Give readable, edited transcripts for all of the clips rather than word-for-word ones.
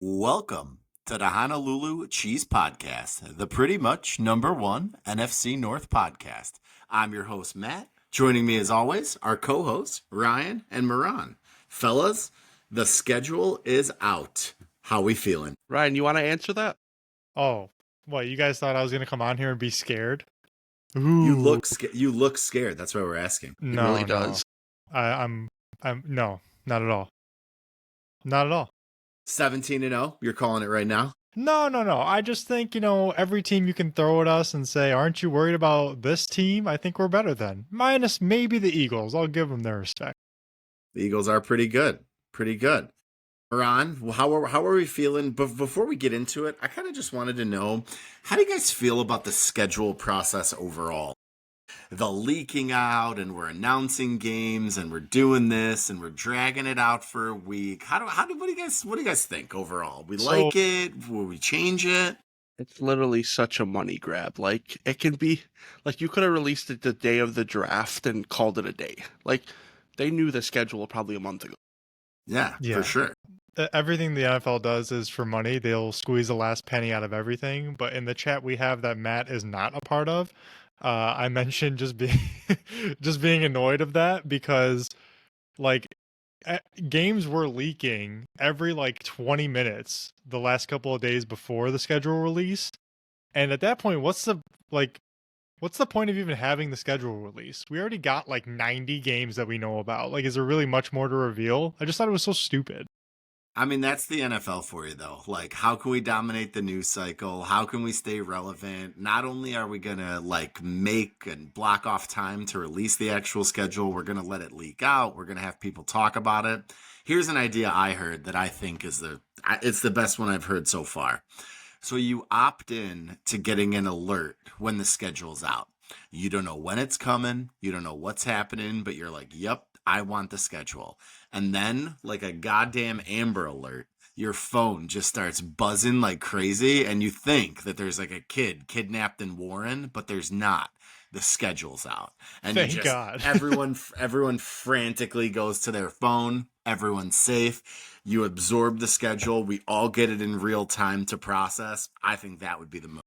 Welcome to the Honolulu Cheese Podcast, the pretty much #1 NFC North podcast. I'm your host, Matt. Joining me as always, our co-hosts, Ryan and Moran. Fellas, the schedule is out. How we feeling? Ryan, you want to answer that? Oh, what, you guys thought I was going to come on here and be scared? You Ooh. you look scared. That's why we're asking. No, It really does. I'm no, not at all. Not at all. 17-0, you're calling it right now? No. I just think, every team you can throw at us and say, aren't you worried about this team? I think we're better than. Minus maybe the Eagles. I'll give them their respect. The Eagles are pretty good. Pretty good. Moran, how are we feeling? But before we get into it, I kind of just wanted to know, how do you guys feel about the schedule process overall? The leaking out, and we're announcing games, and we're doing this, and we're dragging it out for a week. What do you guys think overall? Like it? Will we change it? It's literally such a money grab. Like, it can be, like, you could have released it the day of the draft and called it a day. Like, they knew the schedule probably a month ago. Yeah, for sure. Everything the NFL does is for money. They'll squeeze the last penny out of everything. But in the chat we have that Matt is not a part of, I mentioned just being annoyed of that because, like, games were leaking every 20 minutes the last couple of days before the schedule release. And at that point, what's the point of even having the schedule release? We already got 90 games that we know about. Is there really much more to reveal? I just thought it was so stupid. I mean, that's the NFL for you, though. How can we dominate the news cycle? How can we stay relevant? Not only are we going to, make and block off time to release the actual schedule, we're going to let it leak out. We're going to have people talk about it. Here's an idea I heard that I think is it's the best one I've heard so far. So you opt in to getting an alert when the schedule's out. You don't know when it's coming. You don't know what's happening, but you're like, yep, I want the schedule. And then, like a goddamn Amber Alert, your phone just starts buzzing like crazy, and you think that there's a kid kidnapped in Warren, but there's not. The schedule's out. And Thank God. everyone frantically goes to their phone. Everyone's safe. You absorb the schedule. We all get it in real time to process. I think that would be the most.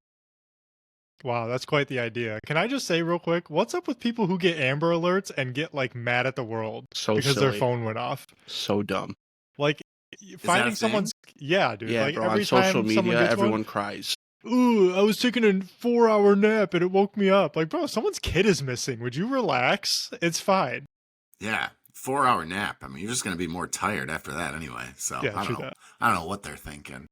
Wow, that's quite the idea. Can I just say real quick, what's up with people who get Amber Alerts and get mad at the world because silly. their phone went off? So dumb. Finding someone's Yeah, dude. bro, every on social time media, everyone cries. Ooh, I was taking a 4-hour nap and it woke me up. Bro, someone's kid is missing. Would you relax? It's fine. Yeah, 4-hour nap. I mean, you're just going to be more tired after that anyway. So Yeah, I don't know what they're thinking.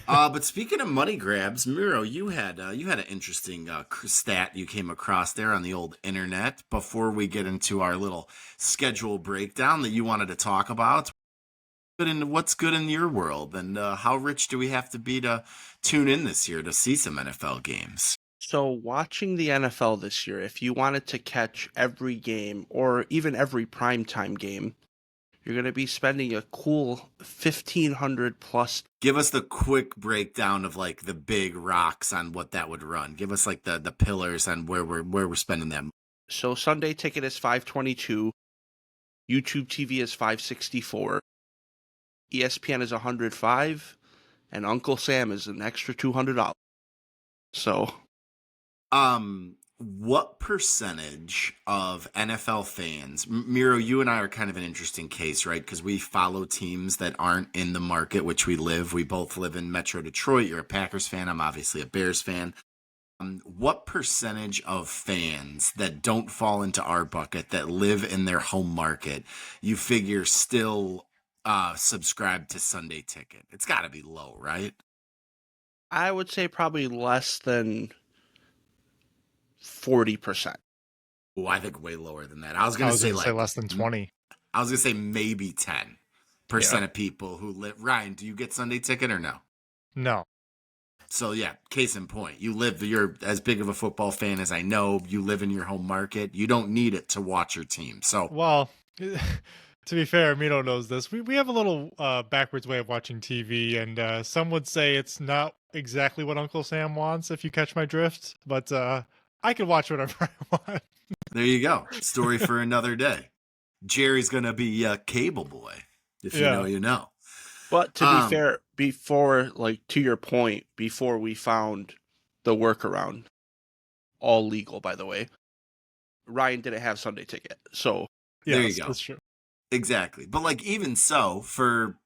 But speaking of money grabs, Miro, you had an interesting stat you came across there on the old internet before we get into our little schedule breakdown that you wanted to talk about. What's good in your world, and how rich do we have to be to tune in this year to see some NFL games? So watching the NFL this year, if you wanted to catch every game or even every primetime game, you're going to be spending a cool $1,500 plus. Give us the quick breakdown of the big rocks on what that would run. Give us the pillars on where we're spending them. So Sunday ticket is $522, YouTube TV is $564, ESPN is $105, and Uncle Sam is an extra $200. So, what percentage of NFL fans, Miro, you and I are kind of an interesting case, right? Because we follow teams that aren't in the market which we live. We both live in Metro Detroit. You're a Packers fan. I'm obviously a Bears fan. What percentage of fans that don't fall into our bucket, that live in their home market, you figure still subscribe to Sunday Ticket? It's got to be low, right? I would say probably less than 40%. Oh, I think way lower than that. I was going to say less than 20. I was going to say maybe 10% of people who live. Ryan, do you get Sunday Ticket or no? No. So yeah, case in point, you're as big of a football fan as I know. You live in your home market. You don't need it to watch your team. So, well, to be fair, Mino knows this. We have a little backwards way of watching TV, and some would say it's not exactly what Uncle Sam wants, if you catch my drift. But I can watch whatever I want. There you go. Story for another day. Jerry's gonna be a cable boy. If you know, you know. But to be fair, before, like, to your point, before we found the workaround, all legal, by the way, Ryan didn't have Sunday Ticket. So There you Yes, go. that's true. Exactly. But like even so, for,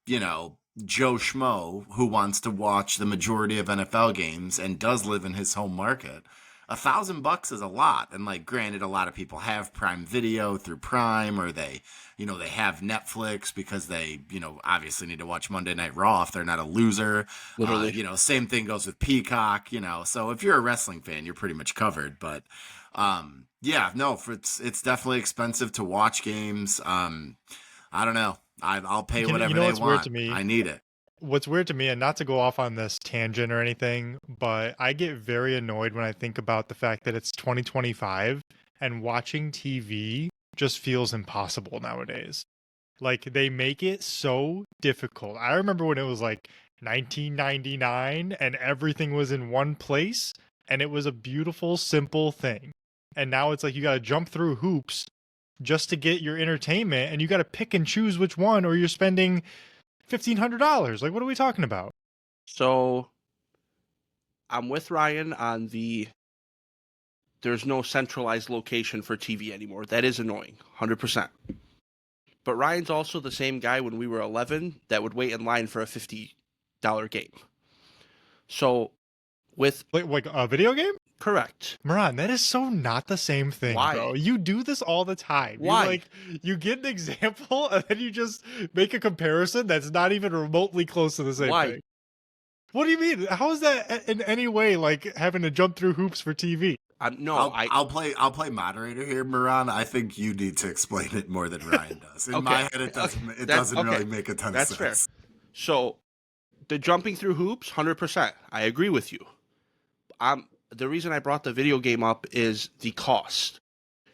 Joe Schmo who wants to watch the majority of NFL games and does live in his home market, $1,000 is a lot. And like granted, a lot of people have Prime Video through Prime, or they have Netflix because they, obviously need to watch Monday Night Raw if they're not a loser. literally, Same thing goes with Peacock, so if you're a wrestling fan, you're pretty much covered. But yeah, no, it's definitely expensive to watch games. I don't know. I'll pay whatever they what's weird want. to me? I need it. What's weird to me, and not to go off on this tangent or anything, but I get very annoyed when I think about the fact that it's 2025 and watching TV just feels impossible nowadays. Like they make it so difficult. I remember when it was like 1999 and everything was in one place and it was a beautiful, simple thing. And now it's like you got to jump through hoops just to get your entertainment, and you got to pick and choose which one, or you're spending $1,500. Like, what are we talking about? so I'm with Ryan on there's no centralized location for TV anymore. That is annoying, 100%. But Ryan's also the same guy when we were 11 that would wait in line for a $50 game. So with Like a video game? correct. Moran, that is so not the same thing, Why? bro. You do this all the time. Why? You get an example and then you just make a comparison that's not even remotely close to the same Why? thing. What do you mean? How is that in any way like having to jump through hoops for TV? I'll play moderator here, Moran. I think you need to explain it more than Ryan does. In Okay. my head, it doesn't. Okay. It doesn't Okay. really make a ton That's of fair. sense. So the jumping through hoops, 100%. I agree with you. The reason I brought the video game up is the cost.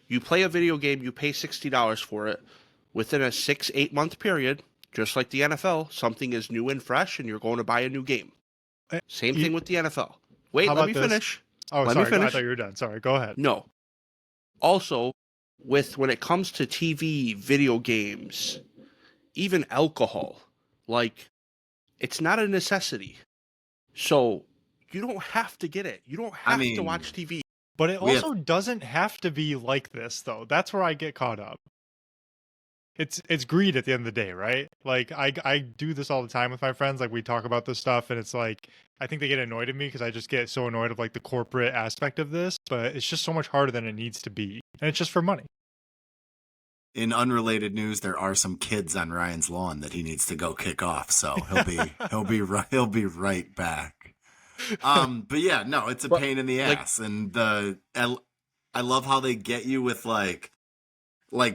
You play a video game, you pay $60 for it. Within a 6-8 month period, just like the NFL, something is new and fresh, and you're going to buy a new game. Same thing with the NFL. Wait, How let me about this? finish. Oh, Let me sorry. I finish. thought you were done. Sorry. Go ahead. No. Also, when it comes to TV, video games, even alcohol, like, it's not a necessity. So you don't have to get it. You don't have to watch TV. But it also doesn't have to be like this, though. That's where I get caught up. It's greed at the end of the day, right? Like I do this all the time with my friends. Like we talk about this stuff, and it's like I think they get annoyed at me because I just get so annoyed of like the corporate aspect of this. But it's just so much harder than it needs to be, and it's just for money. In unrelated news, there are some kids on Ryan's lawn that he needs to go kick off. So he'll be right back. But yeah, no, it's a pain in the ass, and I love how they get you with like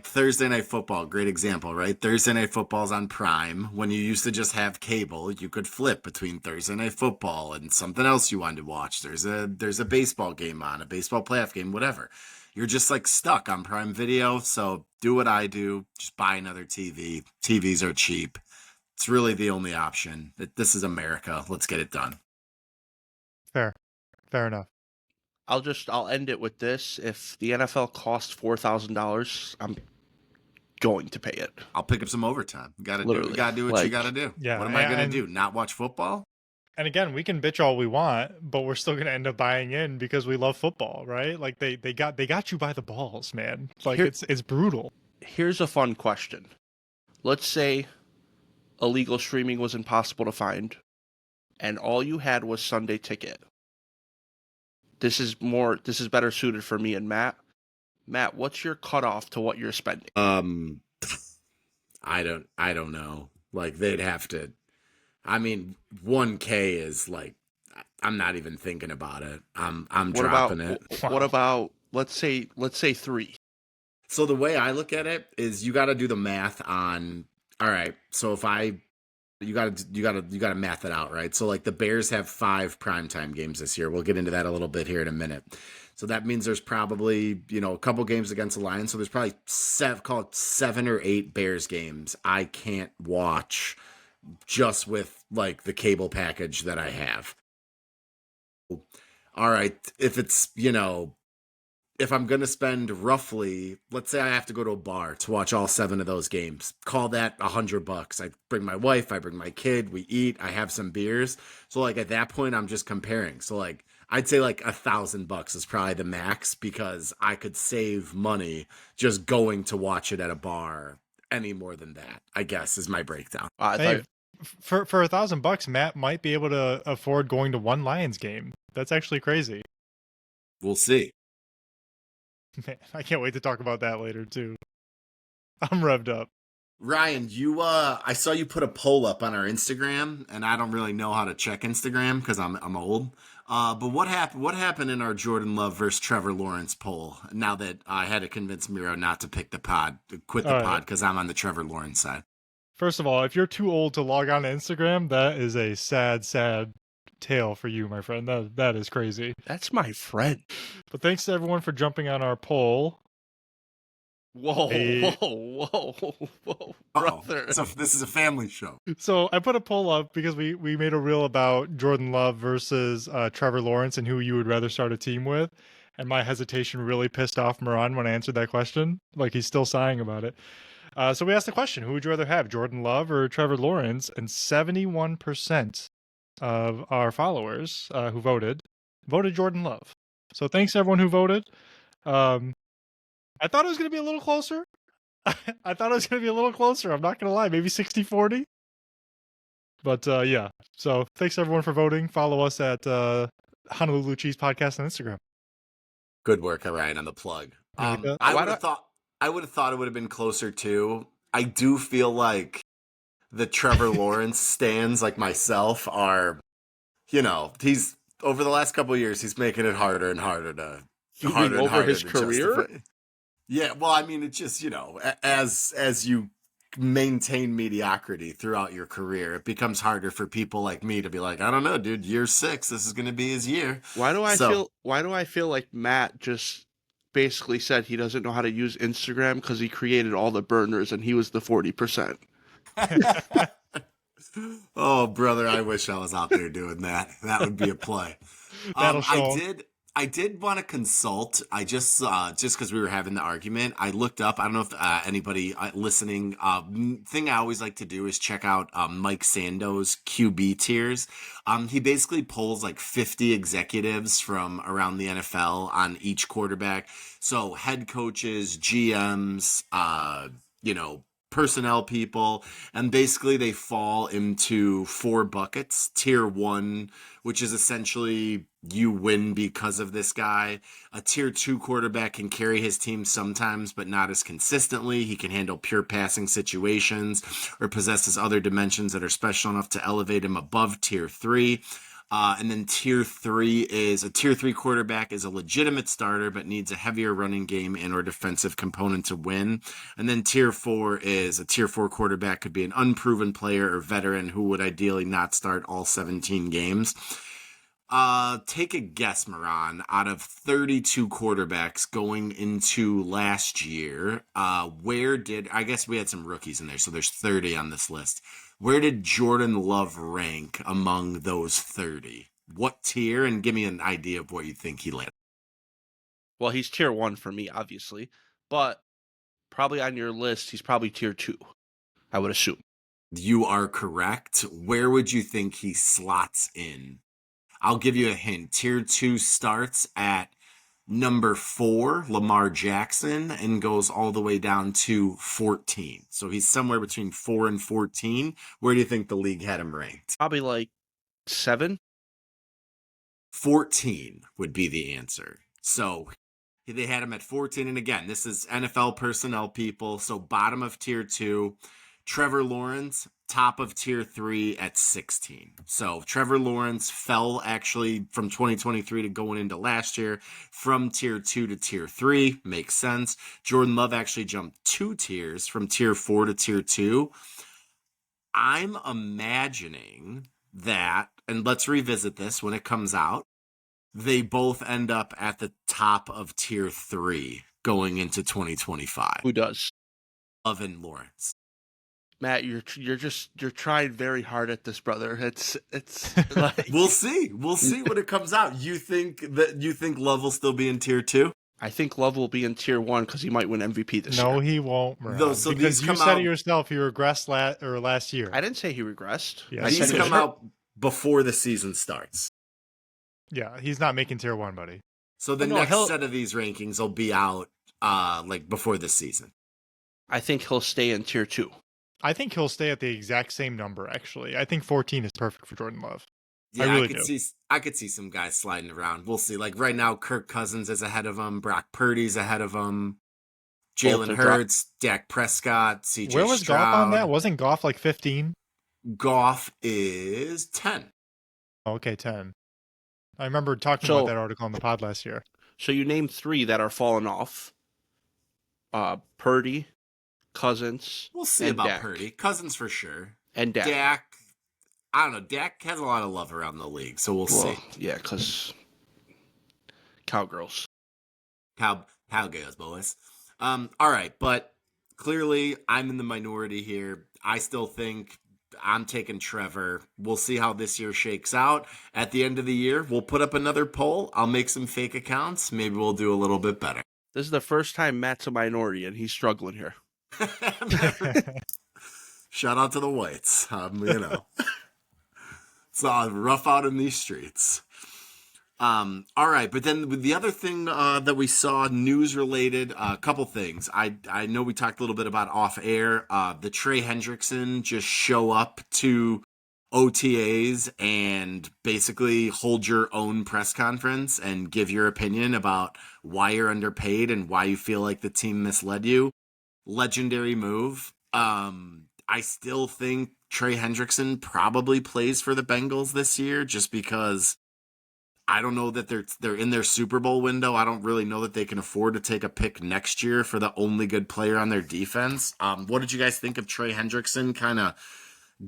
Thursday Night Football, great example, right? Thursday Night Football's on Prime. When you used to just have cable, you could flip between Thursday Night Football and something else you wanted to watch. There's a baseball game on, a baseball playoff game, whatever. You're just like stuck on Prime Video. So do what I do, just buy another TV. TVs are cheap. It's really the only option. This is America. Let's get it done. Fair enough. I'll end it with this. If the NFL costs $4,000, I'm going to pay it. I'll pick up some overtime. You gotta do what you gotta do. Yeah, what am I gonna do? Not watch football? And again, we can bitch all we want, but we're still gonna end up buying in because we love football, right? Like they got you by the balls, man. Like it's brutal. Here's a fun question. Let's say illegal streaming was impossible to find, and all you had was Sunday Ticket. This is better suited for me and Matt. Matt, what's your cutoff to what you're spending? I don't know. Like they'd have to. I mean, $1,000 is like I'm not even thinking about it. I'm dropping it. What about let's say 3? So the way I look at it is you got to do the math on. All right, so you got to math it out, right? So like the Bears have 5 primetime games this year. We'll get into that a little bit here in a minute. So that means there's probably, a couple games against the Lions. So there's probably 7 or 8 Bears games I can't watch just with like the cable package that I have. All right, if it's, if I'm going to spend roughly, let's say I have to go to a bar to watch all 7 of those games, call that $100. I bring my wife, I bring my kid, we eat, I have some beers. So like at that point, I'm just comparing. So like, I'd say like $1,000 is probably the max because I could save money just going to watch it at a bar. Any more than that, I guess, is my breakdown. Hey, for $1,000, Matt might be able to afford going to one Lions game. That's actually crazy. We'll see. Man, I can't wait to talk about that later too. I'm revved up. Ryan, I saw you put a poll up on our Instagram, and I don't really know how to check Instagram because I'm old. But what happened in our Jordan Love versus Trevor Lawrence poll? Now that I had to convince Miro not to quit the pod because I'm on the Trevor Lawrence side. First of all, if you're too old to log on to Instagram, that is a sad, sad tale for you, my friend. That is crazy. That's my friend. But thanks to everyone for jumping on our poll. Whoa, brother. So this is a family show. So I put a poll up because we made a reel about Jordan Love versus Trevor Lawrence and who you would rather start a team with. And my hesitation really pissed off Moran when I answered that question. Like, he's still sighing about it. So we asked the question, who would you rather have, Jordan Love or Trevor Lawrence? And 71% of our followers who voted Jordan Love. So thanks to everyone who voted. I thought it was going to be a little closer. I'm not going to lie. Maybe 60-40. But yeah. So thanks everyone for voting. Follow us at Honolulu Cheese Podcast on Instagram. Good work, Ryan, on the plug. I would have thought it would have been closer too. I do feel like the Trevor Lawrence stands, like myself, are, he's over the last couple of years, he's making it harder and harder to. Over his career? Yeah, well, I mean, it's just, as you maintain mediocrity throughout your career, it becomes harder for people like me to be like, I don't know, dude, year 6, this is going to be his year. Why do I feel like Matt just basically said he doesn't know how to use Instagram because he created all the burners and he was the 40%? Oh, brother, I wish I was out there doing that. That would be a play. I did want to consult. I just because we were having the argument, I looked up. I don't know if anybody listening. Thing I always like to do is check out Mike Sando's QB tiers. He basically pulls like 50 executives from around the NFL on each quarterback. So head coaches, GMs, personnel people, and basically they fall into 4 buckets. Tier 1, which is essentially you win because of this guy. A tier 2 quarterback can carry his team sometimes, but not as consistently. He can handle pure passing situations or possesses other dimensions that are special enough to elevate him above tier 3. And then tier 3 is a tier 3 quarterback is a legitimate starter, but needs a heavier running game and or defensive component to win. And then tier 4 is a tier 4 quarterback could be an unproven player or veteran who would ideally not start all 17 games. Take a guess, Moran, out of 32 quarterbacks going into last year, I guess we had some rookies in there, so there's 30 on this list. Where did Jordan Love rank among those 30? What tier? And give me an idea of where you think he landed. Well, he's tier 1 for me, obviously. But probably on your list, he's probably tier 2, I would assume. You are correct. Where would you think he slots in? I'll give you a hint. Tier 2 starts at number 4, Lamar Jackson, and goes all the way down to 14. So he's somewhere between 4 and 14. Where do you think the league had him ranked? Probably like 7. 14 would be the answer. So they had him at 14. And again, this is NFL personnel people. So bottom of tier 2, Trevor Lawrence, top of tier 3 at 16. So Trevor Lawrence fell actually from 2023 to going into last year from tier 2 to tier 3. Makes sense. Jordan Love actually jumped 2 tiers from tier 4 to tier 2. I'm imagining that, and let's revisit this when it comes out, they both end up at the top of tier 3 going into 2025. Who does? Love and Lawrence. Matt, you're trying very hard at this, brother. It's like We'll see when it comes out. You think Love will still be in tier 2? I think Love will be in tier 1 because he might win MVP this year. No, he won't, Moran, So because these you come said out- it yourself. He regressed last year. I didn't say he regressed. Yeah, I These said he was come hurt. out before the season starts. Yeah, he's not making tier 1, buddy. So the no, next he'll- set of these rankings will be out like before the season. I think he'll stay in tier 2. I think he'll stay at the exact same number, actually. I think 14 is perfect for Jordan Love. Yeah, I really I could see some guys sliding around. We'll see. Like right now, Kirk Cousins is ahead of him. Brock Purdy's ahead of him. Jalen Both are Hurts, Dak Prescott, CJ Where was Stroud. Goff on that? Wasn't Goff like 15? Goff is 10. Oh, okay, 10. I remember talking about that article on the pod last year. So you named 3 that are falling off. Purdy, Cousins. We'll see and about Dak. Purdy. Cousins for sure. And Dak. Dak, I don't know. Dak has a lot of love around the league, so we'll see. Yeah, because cowgirls. How goes, boys? All right, but clearly I'm in the minority here. I still think I'm taking Trevor. We'll see how this year shakes out. At the end of the year, we'll put up another poll. I'll make some fake accounts. Maybe we'll do a little bit better. This is the first time Matt's a minority, and he's struggling here. Shout out to the whites. It's all rough out in these streets. All right, but then the other thing that we saw news related, a couple things. I know we talked a little bit about off air. The Trey Hendrickson just show up to OTAs and basically hold your own press conference and give your opinion about why you're underpaid and why you feel like the team misled you. Legendary move. I still think Trey Hendrickson probably plays for the Bengals this year just because I don't know that they're in their Super Bowl window. I don't really know that they can afford to take a pick next year for the only good player on their defense. What did you guys think of Trey Hendrickson kind of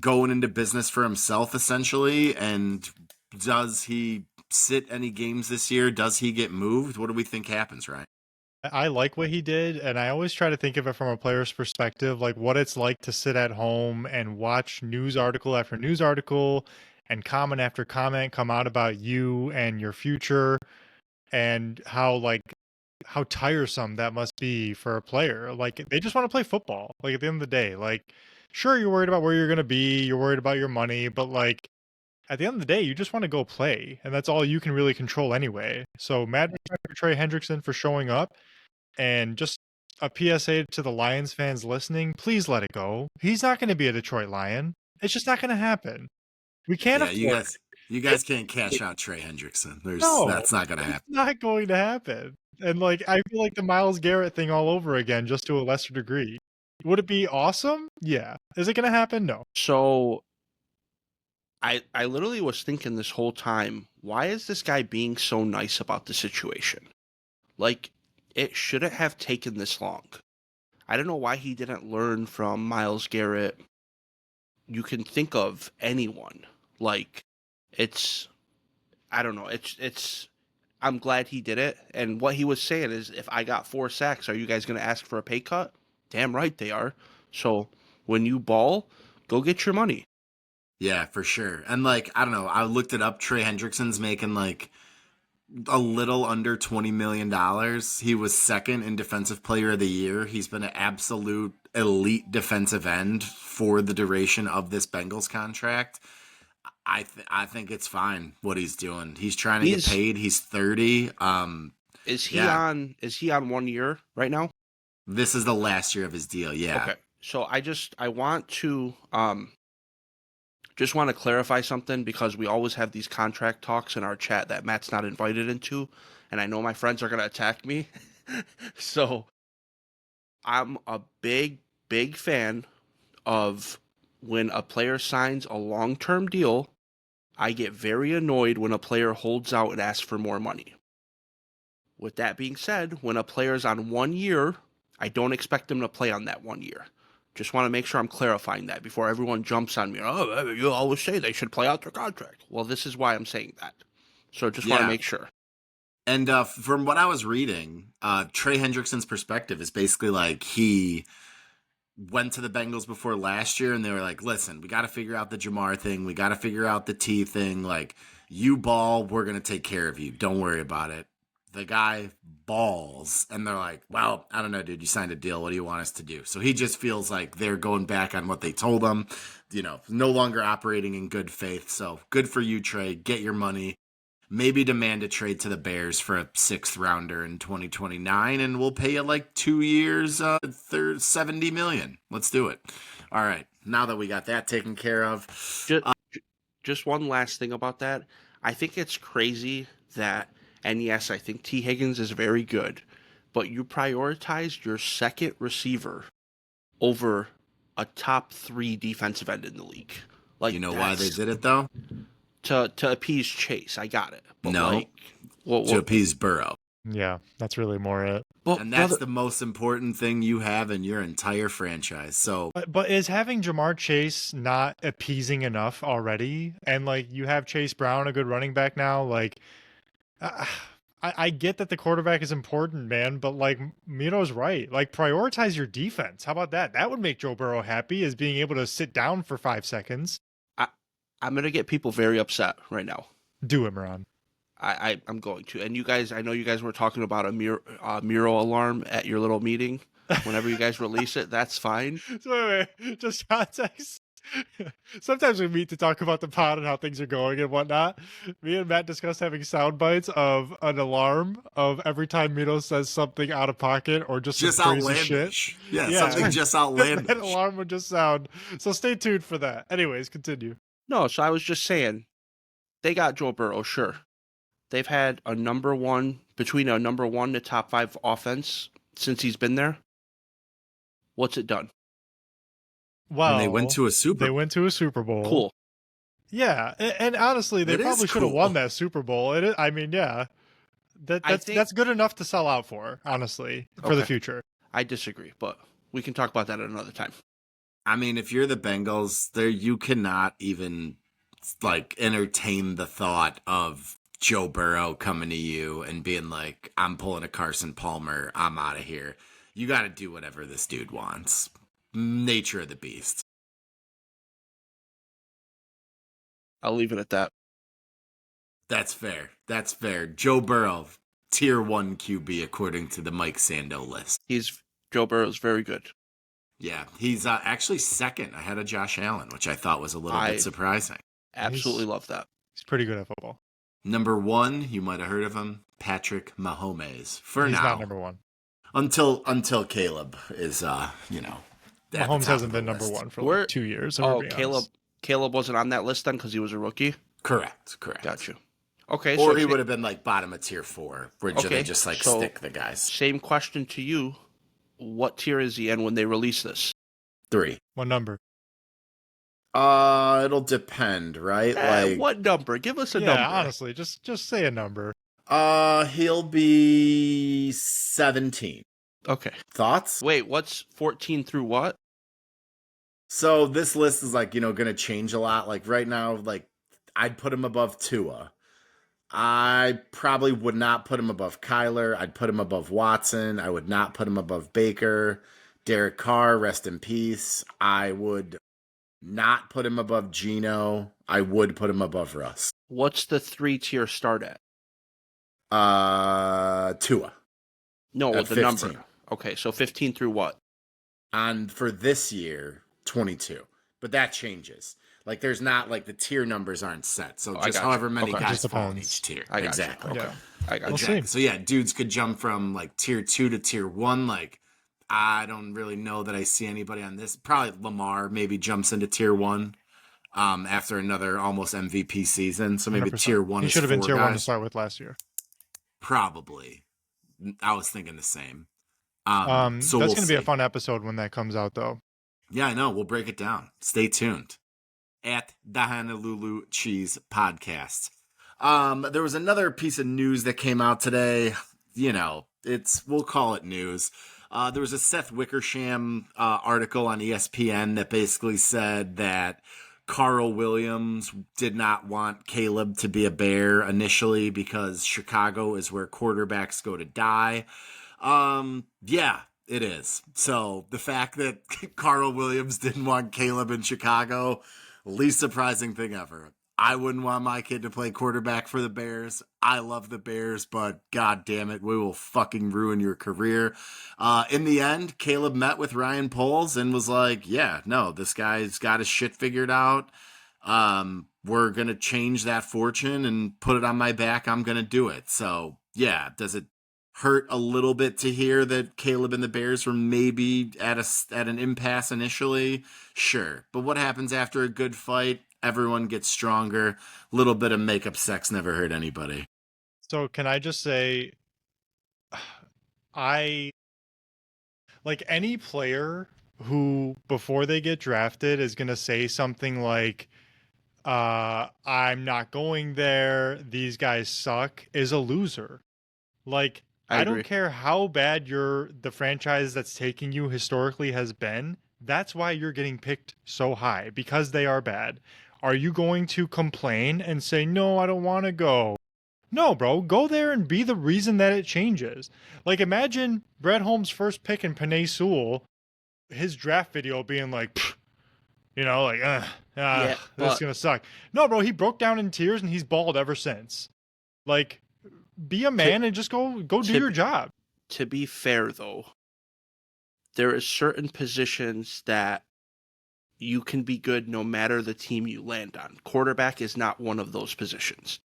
going into business for himself essentially? And does he sit any games this year? Does he get moved? What do we think happens, Ryan? I like what he did, and I always try to think of it from a player's perspective, like what it's like to sit at home and watch news article after news article and comment after comment come out about you and your future, and how tiresome that must be for a player. Like, they just want to play football. Like, at the end of the day, like, sure, you're worried about where you're going to be, you're worried about your money, but like, at the end of the day, you just want to go play, and that's all you can really control anyway. So mad respect for Trey Hendrickson for showing up, and just a PSA to the Lions fans listening, please let it go. He's not going to be a Detroit Lion. It's just not going to happen. We can't afford you guys can't cash out Trey Hendrickson. No, that's not going to happen. It's not going to happen. And like, I feel like the Myles Garrett thing all over again, just to a lesser degree. Would it be awesome? Yeah. Is it going to happen? No. So I literally was thinking this whole time, why is this guy being so nice about the situation? Like, it shouldn't have taken this long. I don't know why he didn't learn from Myles Garrett. You can think of anyone. Like, I don't know. I'm glad he did it. And what he was saying is, if I got 4 sacks, are you guys going to ask for a pay cut? Damn right they are. So when you ball, go get your money. Yeah, for sure. And like, I don't know, I looked it up. Trey Hendrickson's making like a little under $20 million. He was second in Defensive Player of the Year. He's been an absolute elite defensive end for the duration of this Bengals contract. I think it's fine what he's doing. He's trying to get paid. He's 30. Is he on 1 year right now? This is the last year of his deal. Yeah. Okay. So I want to just want to clarify something, because we always have these contract talks in our chat that Matt's not invited into, and I know my friends are going to attack me. So I'm a big fan of when a player signs a long-term deal. I get very annoyed when a player holds out and asks for more money. With that being said, when a player's on 1 year, I don't expect them to play on that 1 year. Just want to make sure I'm clarifying that before everyone jumps on me. Oh, you always say they should play out their contract. Well, this is why I'm saying that. So just want to make sure. And from what I was reading, Trey Hendrickson's perspective is basically like he went to the Bengals before last year and they were like, listen, we got to figure out the Jamar thing. We got to figure out the T thing. Like, you ball, we're going to take care of you. Don't worry about it. The guy balls, and they're like, well, I don't know, dude, you signed a deal. What do you want us to do? So he just feels like they're going back on what they told him, no longer operating in good faith. So good for you, Trey. Get your money. Maybe demand a trade to the Bears for a 6th rounder in 2029, and we'll pay you like 2 years, $70 million. Let's do it. All right. Now that we got that taken care of. Just one last thing about that. I think it's crazy that, and yes, I think T. Higgins is very good, but you prioritized your second receiver over a top 3 defensive end in the league. Like, you know why they did it, though? To appease Chase. I got it. But no. To appease Burrow. Yeah, that's really more it. And that's the most important thing you have in your entire franchise. So, but is having Jamar Chase not appeasing enough already? And like you have Chase Brown, a good running back now. Like, I get that the quarterback is important, man. But like Mito's right. Like prioritize your defense. How about that? That would make Joe Burrow happy, is being able to sit down for 5 seconds. I'm gonna get people very upset right now. Do it, Moran. I'm going to. And you guys, I know you guys were talking about a mural alarm at your little meeting. Whenever you guys release it, that's fine. So wait, just context. Sometimes we meet to talk about the pod and how things are going and whatnot. Me and Matt discussed having sound bites of an alarm of every time Mito says something out of pocket or just some crazy outlandish. shit. Yeah, something just outlandish. That alarm would just sound. So stay tuned for that. Anyways, continue. No, so I was just saying, they got Joe Burrow, sure. They've had between a number 1 to top 5 offense since he's been there. What's it done? Well, and they went to a Super Bowl. Cool. Yeah, and honestly, they probably should have won that Super Bowl. I mean, yeah, that's good enough to sell out for, honestly, for the future. I disagree, but we can talk about that at another time. I mean, if you're the Bengals, you cannot even like entertain the thought of Joe Burrow coming to you and being like, I'm pulling a Carson Palmer, I'm out of here. You got to do whatever this dude wants. Nature of the beast. I'll leave it at that. That's fair. Joe Burrow, tier 1 QB according to the Mike Sando list. Joe Burrow's very good. Yeah, he's actually second ahead of Josh Allen, which I thought was a little bit surprising. Absolutely love that. He's pretty good at football. Number 1, you might have heard of him, Patrick Mahomes. He's not number 1. Until Caleb is, Mahomes hasn't been number 1 for like 2 years. Caleb wasn't on that list then because he was a rookie? Correct. Got you. Okay. Or he would have been like bottom of tier 4, where they just stick the guys. Same question to you. What tier is he in when they release this? 3. What number? It'll depend, right? What number? Give us a number. Yeah, honestly, just say a number. He'll be 17. Okay. Thoughts? Wait, what's 14 through what? So this list is going to change a lot. Like right now, I'd put him above Tua. I probably would not put him above Kyler. I'd put him above Watson. I would not put him above Baker. Derek Carr, rest in peace. I would not put him above Geno. I would put him above Russ. What's the 3-tier start at? Tua. No, at the 15. number. Okay, so 15 through what? And for this year, 22. But that changes. There's not, the tier numbers aren't set. So just however many guys fall in each tier. Exactly. Okay. Yeah. I got exactly. you. So, yeah, dudes could jump from, tier 2 to tier 1. I don't really know that I see anybody on this. Probably Lamar maybe jumps into tier 1 after another almost MVP season. So maybe 100%. tier 1 he is should have been tier guys. 1 to start with last year. Probably. I was thinking the same. So that's going to be a see. fun episode when that comes out, though. Yeah, I know. We'll break it down. Stay tuned. At the Honolulu Cheese Podcast. There was another piece of news that came out today. We'll call it news. There was a Seth Wickersham article on ESPN that basically said that Carl Williams did not want Caleb to be a Bear initially because Chicago is where quarterbacks go to die. Yeah, it is. So the fact that Carl Williams didn't want Caleb in Chicago, least surprising thing ever. I wouldn't want my kid to play quarterback for the Bears. I love the Bears, but god damn it, we will fucking ruin your career. In the end, Caleb met with Ryan Poles and was like, yeah, no, this guy's got his shit figured out. We're going to change that fortune and put it on my back. I'm going to do it. So, yeah, does it hurt a little bit to hear that Caleb and the Bears were maybe at an impasse initially? Sure. But what happens after a good fight? Everyone gets stronger. A little bit of makeup sex never hurt anybody. So can I just say, I like any player who before they get drafted is going to say something like, I'm not going there, these guys suck, is a loser. Like, I don't care how bad the franchise that's taking you historically has been. That's why you're getting picked so high, because they are bad. Are you going to complain and say, no, I don't want to go? No, bro, go there and be the reason that it changes. Like, imagine Brett Holmes' first pick in Penei Sewell, his draft video being like, this is going to suck. No, bro, he broke down in tears and he's balled ever since. Like, be a man and just go do your job. To be fair, though, there are certain positions that you can be good no matter the team you land on. Quarterback is not one of those positions.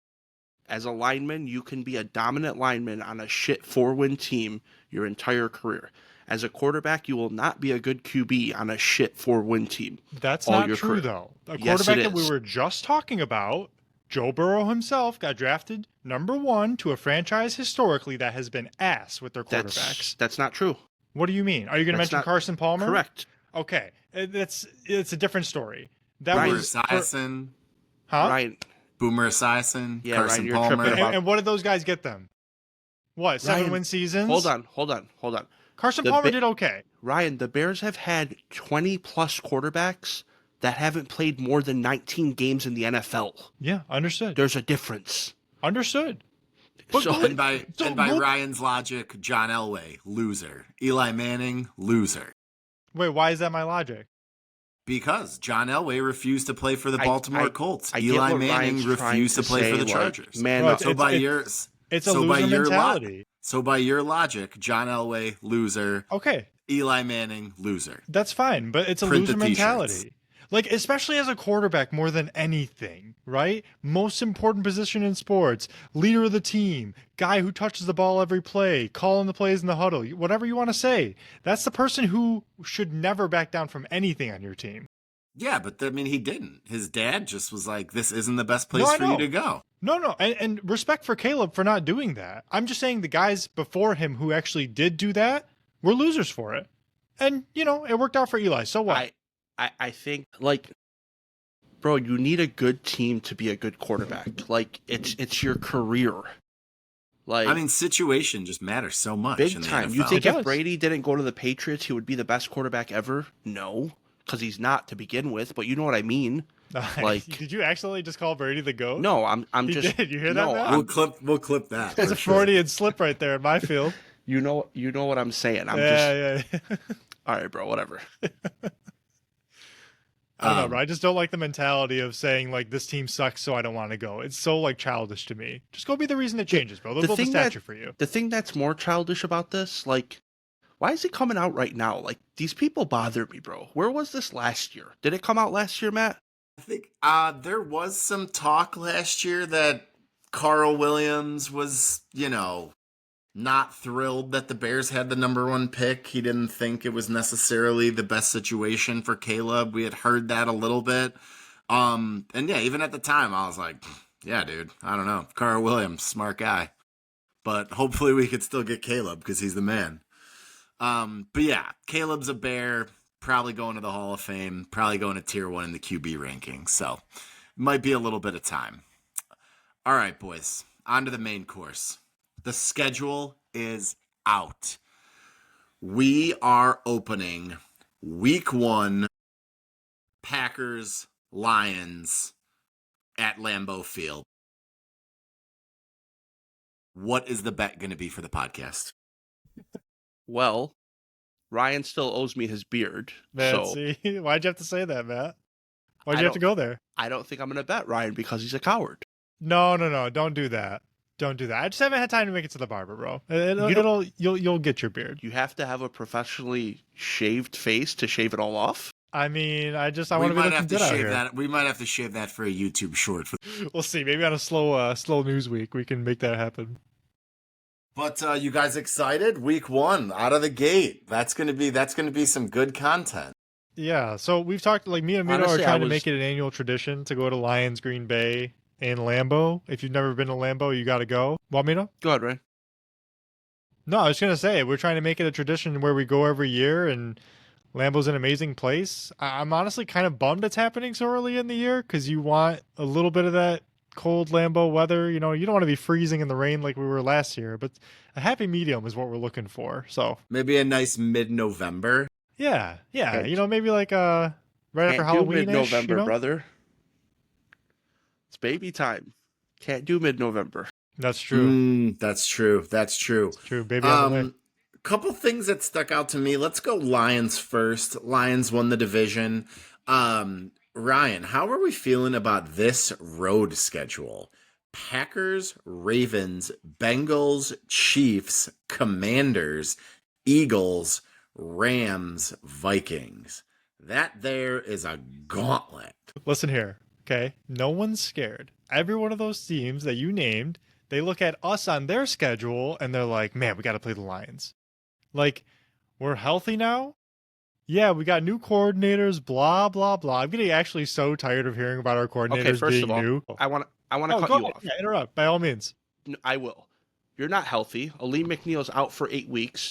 As a lineman, you can be a dominant lineman on a shit 4-win team your entire career. As a quarterback, you will not be a good QB on a shit 4-win team. That's not true, though. A quarterback that we were just talking about, Joe Burrow himself, got drafted number 1 to a franchise historically that has been ass with their quarterbacks. That's not true. What do you mean? Are you going to mention Carson Palmer? Correct. Okay, it's a different story. Boomer Esiason. Huh? Ryan. Boomer Esiason. Yeah, Carson Ryan, Palmer. And what did those guys get them? What, 7-win seasons? Hold on. Carson Palmer did okay. Ryan, the Bears have had 20-plus quarterbacks that haven't played more than 19 games in the NFL. Yeah, understood. There's a difference. Understood. And by Ryan's logic, John Elway, loser. Eli Manning, loser. Wait, why is that my logic? Because John Elway refused to play for the Baltimore Colts. Eli Manning refused to play for the Chargers. It's a loser mentality. So by your logic, John Elway, loser. Okay. Eli Manning, loser. That's fine, but it's a loser mentality. Like, especially as a quarterback more than anything, right? Most important position in sports, leader of the team, guy who touches the ball every play, calling the plays in the huddle, whatever you want to say. That's the person who should never back down from anything on your team. Yeah, but he didn't. His dad just was like, this isn't the best place for you to go. No. And respect for Caleb for not doing that. I'm just saying the guys before him who actually did do that were losers for it. And, it worked out for Eli. So what? I think, bro, you need a good team to be a good quarterback. Like, it's your career. Like, situation just matters so much. Big in time. The NFL. You think if Brady didn't go to the Patriots, he would be the best quarterback ever? No, because he's not to begin with. But you know what I mean. Like, did you actually just call Brady the GOAT? No, I'm just. Did you hear that? We'll clip that. That's a Freudian slip right there in my field. You know what I'm saying. Yeah. All right, bro. Whatever. I don't know, bro. I just don't like the mentality of saying, like, this team sucks, so I don't want to go. It's so, like, childish to me. Just go be the reason it changes, bro. They'll build a statue for you. The thing that's more childish about this, like, why is it coming out right now? Like, these people bother me, bro. Where was this last year? Did it come out last year, Matt? I think there was some talk last year that Carl Williams was, not thrilled that the Bears had the number 1 pick. He didn't think it was necessarily the best situation for Caleb. We had heard that a little bit. And yeah, even at the time, I was like, yeah, dude, I don't know. Carl Williams, smart guy. But hopefully we could still get Caleb because he's the man. But yeah, Caleb's a Bear, probably going to the Hall of Fame, probably going to tier 1 in the QB ranking. So it might be a little bit of time. All right, boys, on to the main course. The schedule is out. We are opening week 1, Packers, Lions at Lambeau Field. What is the bet going to be for the podcast? Well, Ryan still owes me his beard. Man, see? Why'd you have to say that, Matt? Why'd you have to go there? I don't think I'm going to bet Ryan because he's a coward. No. Don't do that. Don't do that. I just haven't had time to make it to the barber, bro. You'll get your beard. You have to have a professionally shaved face to shave it all off. I mean, I want to be looking good out here. We might have to shave that for a YouTube short. We'll see. Maybe on a slow news week, we can make that happen. But you guys excited? Week 1 out of the gate. That's gonna be some good content. Yeah. So we've talked, like, me and Mito are trying to make it an annual tradition to go to Lions, Green Bay, and Lambeau. If you've never been to Lambeau, you got to go. Want me to? Go ahead, Ryan. No, I was going to say, we're trying to make it a tradition where we go every year, and Lambeau's an amazing place. I'm honestly kind of bummed it's happening so early in the year because you want a little bit of that cold Lambeau weather. You know, you don't want to be freezing in the rain like we were last year, but a happy medium is what we're looking for. So maybe a nice mid-November. Yeah. You know, maybe like right after Halloween. Mid-November, brother. It's baby time. Can't do mid-November. That's true. That's true. It's true. Baby on the way. Couple things that stuck out to me. Let's go Lions first. Lions won the division. Ryan, how are we feeling about this road schedule? Packers, Ravens, Bengals, Chiefs, Commanders, Eagles, Rams, Vikings. That there is a gauntlet. Listen here, okay? No one's scared. Every one of those teams that you named, they look at us on their schedule and they're like, man, we got to play the Lions. Like, we're healthy now. Yeah, we got new coordinators, blah, blah, blah. I'm getting actually so tired of hearing about our coordinators being new. I want to cut you off. Yeah, interrupt, by all means. I will. You're not healthy. Aleem McNeil's out for 8 weeks.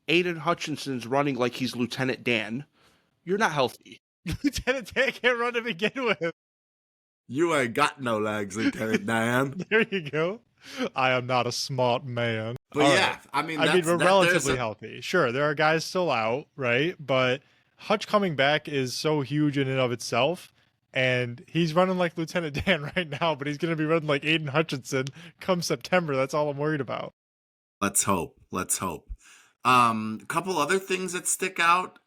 Aiden Hutchinson's running like he's Lieutenant Dan. You're not healthy. Lieutenant Dan can't run to begin with. You ain't got no legs, Lieutenant Dan. There you go. I am not a smart man. But all yeah, right. We're relatively healthy. Sure, there are guys still out, right? But Hutch coming back is so huge in and of itself. And he's running like Lieutenant Dan right now, but he's going to be running like Aiden Hutchinson come September. That's all I'm worried about. Let's hope. A couple other things that stick out.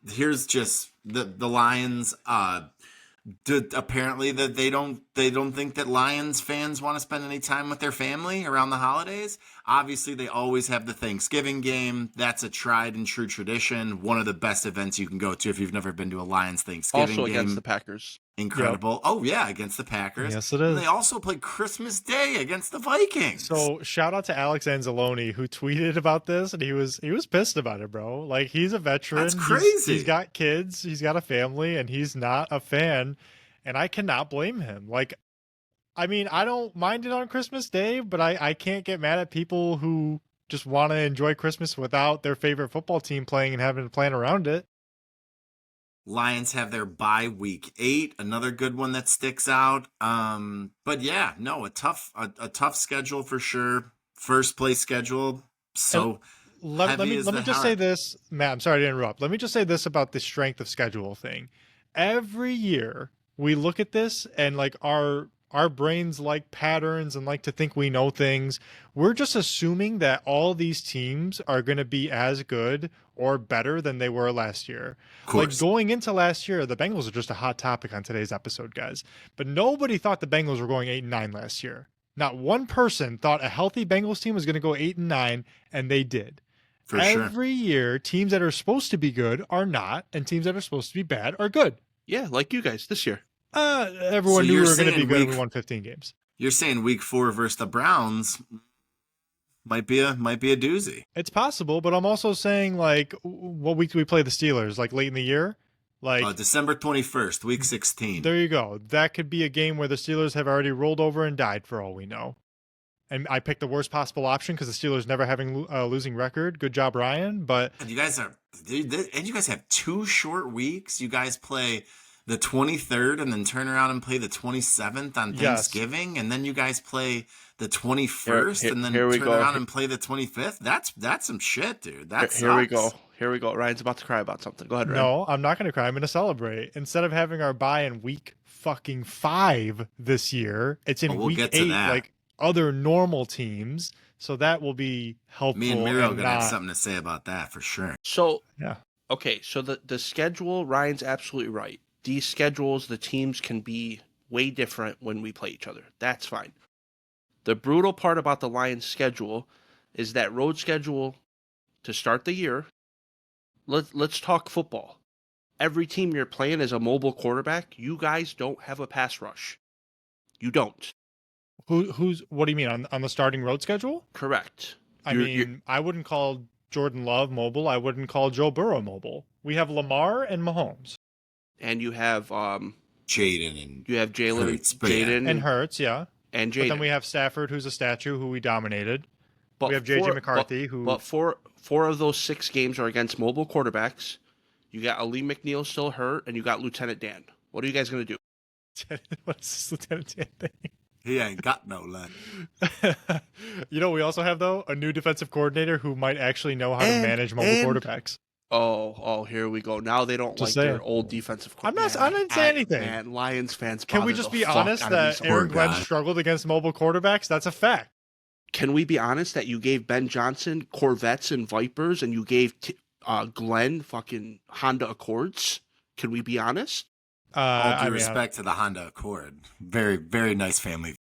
Here's just the Lions. Apparently that they don't think that Lions fans want to spend any time with their family around the holidays. Obviously, they always have the Thanksgiving game. That's a tried and true tradition. One of the best events you can go to if you've never been to a Lions Thanksgiving game. Also against the Packers. Incredible. Yep. Oh, yeah, against the Packers. Yes, it is. And they also play Christmas Day against the Vikings. So shout out to Alex Anzalone, who tweeted about this, and he was pissed about it, bro. Like, he's a veteran. That's crazy. He's got kids. He's got a family, and he's not a fan. And I cannot blame him. Like, I mean, I don't mind it on Christmas Day, but I can't get mad at people who just want to enjoy Christmas without their favorite football team playing and having to plan around it. Lions have their bye week 8, another good one that sticks out. But yeah, no, a tough schedule for sure. First place schedule. So let me just say this, Matt, I'm sorry to interrupt. Let me just say this about the strength of schedule thing. Every year we look at this and like our brains like patterns and like to think we know things. We're just assuming that all these teams are going to be as good or better than they were last year. Like going into last year, the Bengals are just a hot topic on today's episode, guys. But nobody thought the Bengals were going 8-9 last year. Not one person thought a healthy Bengals team was going to go 8-9, and they did. Every year, teams that are supposed to be good are not, and teams that are supposed to be bad are good. Yeah, like you guys this year. Everyone knew we were going to be good and we won 15 games. You're saying week 4 versus the Browns might be a doozy. It's possible, but I'm also saying, like, what week do we play the Steelers? Like late in the year? Like December 21st, week 16. There you go. That could be a game where the Steelers have already rolled over and died for all we know. And I picked the worst possible option because the Steelers never having a losing record. Good job, Ryan. But and you guys have 2 short weeks. You guys play the 23rd and then turn around and play the 27th on Thanksgiving, and then you guys play the 21st and then turn around and play the 25th. That's some shit, dude. Here we go. Ryan's about to cry about something. Go ahead, Ryan. No, I'm not going to cry. I'm going to celebrate. Instead of having our bye in week fucking 5 this year, it's in week 8, like other normal teams. So that will be helpful. Me and Miro are going to have something to say about that for sure. So, yeah. Okay, so the schedule, Ryan's absolutely right. these schedules, the teams can be way different when we play each other. That's fine. The brutal part about the Lions' schedule is that road schedule to start the year. Let's talk football. Every team you're playing is a mobile quarterback. You guys don't have a pass rush. You don't. What do you mean on the starting road schedule? Correct. I wouldn't call Jordan Love mobile. I wouldn't call Joe Burrow mobile. We have Lamar and Mahomes. And you have Jaden and you have Hurts, Jaden and Hurts, yeah. And Jaden. But then we have Stafford, who's a statue, who we dominated. But we have JJ McCarthy, But four of those 6 games are against mobile quarterbacks. You got Ali McNeil still hurt, and you got Lieutenant Dan. What are you guys going to do? What's this Lieutenant Dan thing? he ain't got no leg. We also have, though, a new defensive coordinator who might actually know how to manage mobile quarterbacks. Oh, here we go. Now they don't Just like saying. their old defensive coordinator. I didn't say anything. Man, Lions fans. Can we just be honest that Aaron Glenn struggled against mobile quarterbacks? That's a fact. Can we be honest that you gave Ben Johnson Corvettes and Vipers, and you gave Glenn fucking Honda Accords? Can we be honest? All due respect to the Honda Accord. Very, very nice family.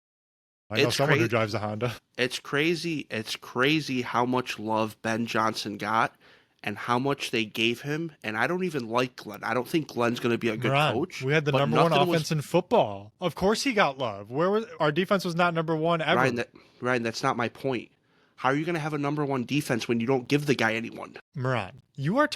I know someone who drives a Honda. It's crazy. It's crazy how much love Ben Johnson got and how much they gave him. And I don't even like Glenn. I don't think Glenn's going to be a good coach. We had the number one offense in football. Of course he got love. Our defense was not number one ever. Ryan, that's not my point. How are you going to have a number one defense when you don't give the guy anyone? Moran, you are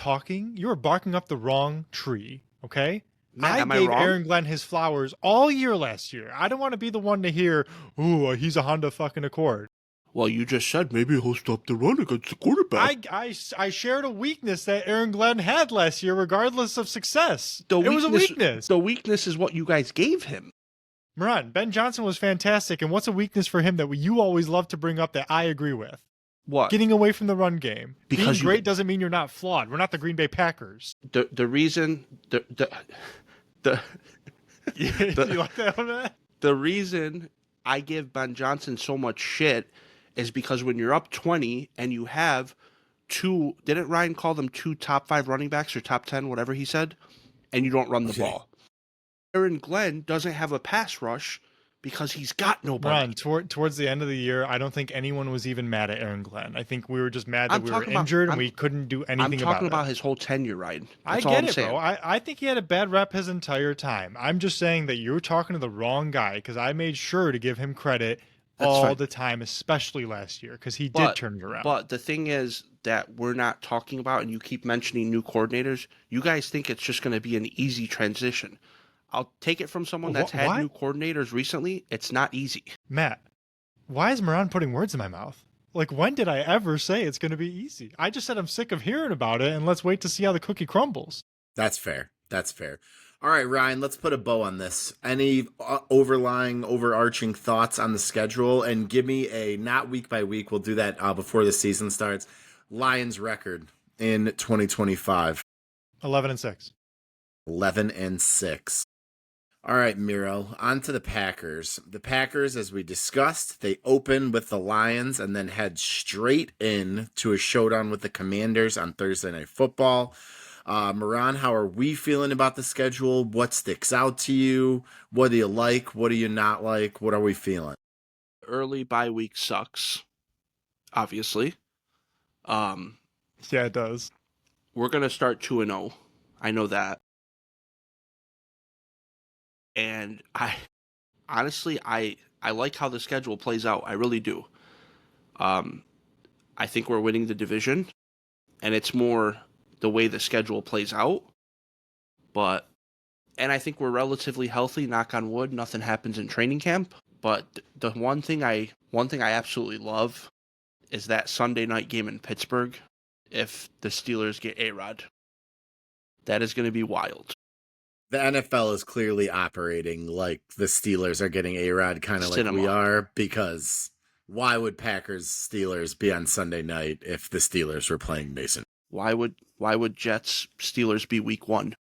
barking up the wrong tree, okay? Matt, I gave Aaron Glenn his flowers all year last year. I don't want to be the one to hear, ooh, he's a Honda fucking Accord. Well, you just said maybe he'll stop the run against the quarterback. I shared a weakness that Aaron Glenn had last year, regardless of success. It was a weakness. The weakness is what you guys gave him. Moran, Ben Johnson was fantastic, and what's a weakness for him that you always love to bring up that I agree with? What? Getting away from the run game. Because being great doesn't mean you're not flawed. We're not the Green Bay Packers. The reason you like that one? The reason I give Ben Johnson so much shit is because when you're up 20 and you have 2, didn't Ryan call them 2 top 5 running backs or top 10, whatever he said, and you don't run the ball. Aaron Glenn doesn't have a pass rush because he's got nobody. Ron, towards the end of the year, I don't think anyone was even mad at Aaron Glenn. I think we were just mad that we were injured and we couldn't do anything about it. I'm talking about his whole tenure, Ryan. I get it, bro. I think he had a bad rep his entire time. I'm just saying that you're talking to the wrong guy because I made sure to give him credit all the time, especially last year, because he did turn it around. But the thing is that we're not talking about, and you keep mentioning new coordinators, you guys think it's just going to be an easy transition. I'll take it from someone that's had new coordinators recently. It's not easy. Matt, why is Moran putting words in my mouth? Like, when did I ever say it's going to be easy? I just said I'm sick of hearing about it, and let's wait to see how the cookie crumbles. That's fair. All right, Ryan, let's put a bow on this. Any overarching thoughts on the schedule? And give me a, not week by week, we'll do that before the season starts, Lions record in 2025. 11-6. 11-6. All right, Miro, on to the Packers. The Packers, as we discussed, they open with the Lions and then head straight in to a showdown with the Commanders on Thursday Night Football. Moran, how are we feeling about the schedule? What sticks out to you? What do you like? What do you not like? What are we feeling? Early bye week sucks, obviously. Yeah, it does. We're going to start 2-0. I know that. And I like how the schedule plays out. I really do. I think we're winning the division, and it's more the way the schedule plays out. And I think we're relatively healthy, knock on wood, nothing happens in training camp. But the one thing I absolutely love is that Sunday night game in Pittsburgh. If the Steelers get A-Rod, that is going to be wild. The NFL is clearly operating like the Steelers are getting A-Rod, kind of like we are, because why would Packers-Steelers be on Sunday night if the Steelers were playing Mason? Why would Jets-Steelers be week 1?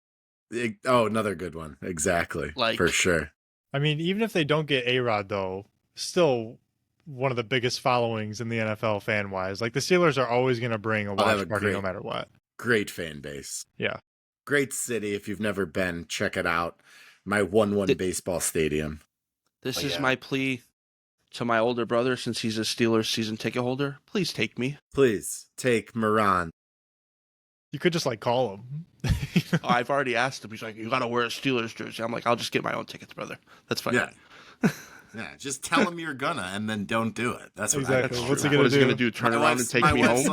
Another good one. Exactly. For sure. I mean, even if they don't get A-Rod, though, still one of the biggest followings in the NFL fan-wise. Like, the Steelers are always going to bring a watch party no matter what. Great fan base. Yeah. Great city. If you've never been, check it out. My 1-1 Th- baseball stadium. This But is yeah. my plea to my older brother, since he's a Steelers season ticket holder. Please take me. Please take Moran. You could just like call him. Oh, I've already asked him. He's like, you got to wear a Steelers jersey. I'm like, I'll just get my own tickets, brother. That's fine. Yeah. Yeah, just tell him you're gonna, and then don't do it. That's what Exactly. I What's True. he What gonna is he going to do? Turn around and take me home?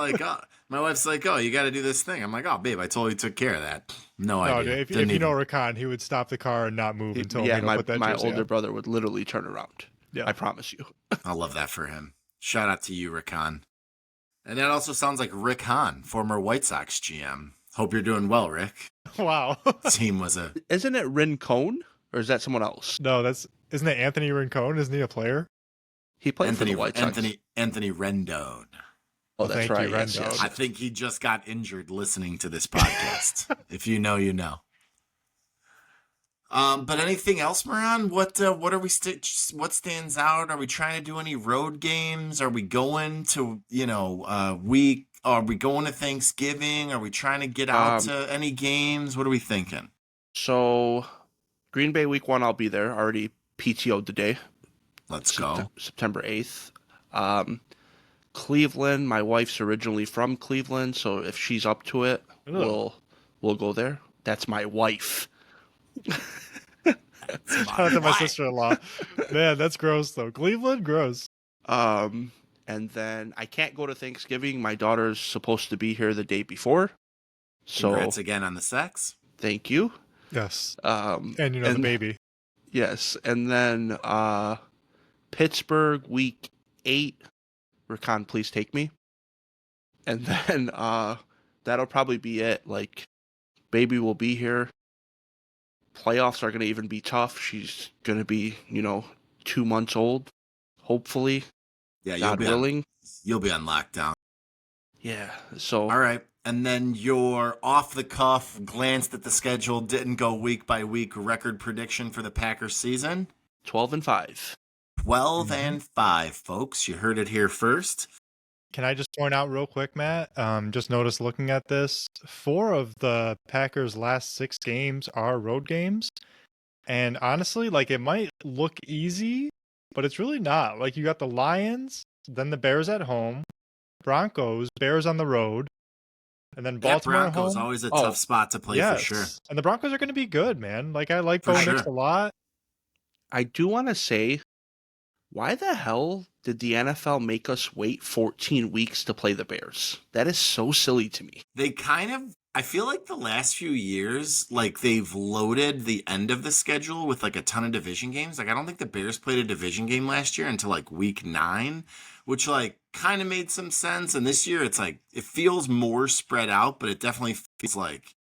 My wife's like, oh, you got to do this thing. I'm like, oh, babe, I totally took care of that. No No, idea. if Didn't you know even- Rakan, he would stop the car and not move until Yeah, Mino put that my jersey older on. brother would literally turn around. Yeah. I promise you. I love that for him. Shout out to you, Rick Hahn. And that also sounds like Rick Hahn, former White Sox GM. Hope you're doing well, Rick. Wow. Team was a Isn't it Rincon, or is that someone else? No, isn't it Anthony Rincon? Isn't he a player? He played for the White Sox. Anthony Rendon. Oh, that's Thank you, right. Yes, Rendon. yes. I think he just got injured listening to this podcast. If you know, you know. But anything else, Moran? What are we? What stands out? Are we trying to do any road games? Are we going to week? Are we going to Thanksgiving? Are we trying to get out to any games? What are we thinking? So, Green Bay week 1, I'll be there. Already PTO'd the day. Let's go. September 8th. Cleveland. My wife's originally from Cleveland, so if she's up to it, we'll go there. That's my wife. Shout out to my sister-in-law. Man, that's gross though. Cleveland, gross. And then I can't go to Thanksgiving. My daughter's supposed to be here the day before. So Congrats again on the sex. thank you. Yes. And And the baby. Yes, and then Pittsburgh week 8. Rakan, please take me. And then that'll probably be it. Like, baby will be here. Playoffs are going to even be tough. She's going to be, 2 months old, hopefully. Yeah, God willing. You'll be on lockdown. Yeah. So. All right. And then your off the cuff glanced at the schedule, didn't go week by week record prediction for the Packers season. 12-5. 12-5, folks. You heard it here first. Can I just point out real quick, Matt? Just noticed looking at this, 4 of the Packers' last 6 games are road games. And honestly, like, it might look easy, but it's really not. Like, you got the Lions, then the Bears at home, Broncos, Bears on the road, and then Baltimore at Broncos home. always a tough spot to play for sure. And the Broncos are going to be good, man. Like, I like For Bo sure. Nix a lot. I do want to say, why the hell did the NFL make us wait 14 weeks to play the Bears? That is so silly to me. They I feel like the last few years, like, they've loaded the end of the schedule with like a ton of division games. Like, I don't think the Bears played a division game last year until like week 9, which like kind of made some sense. And this year it's like, it feels more spread out, but it definitely feels like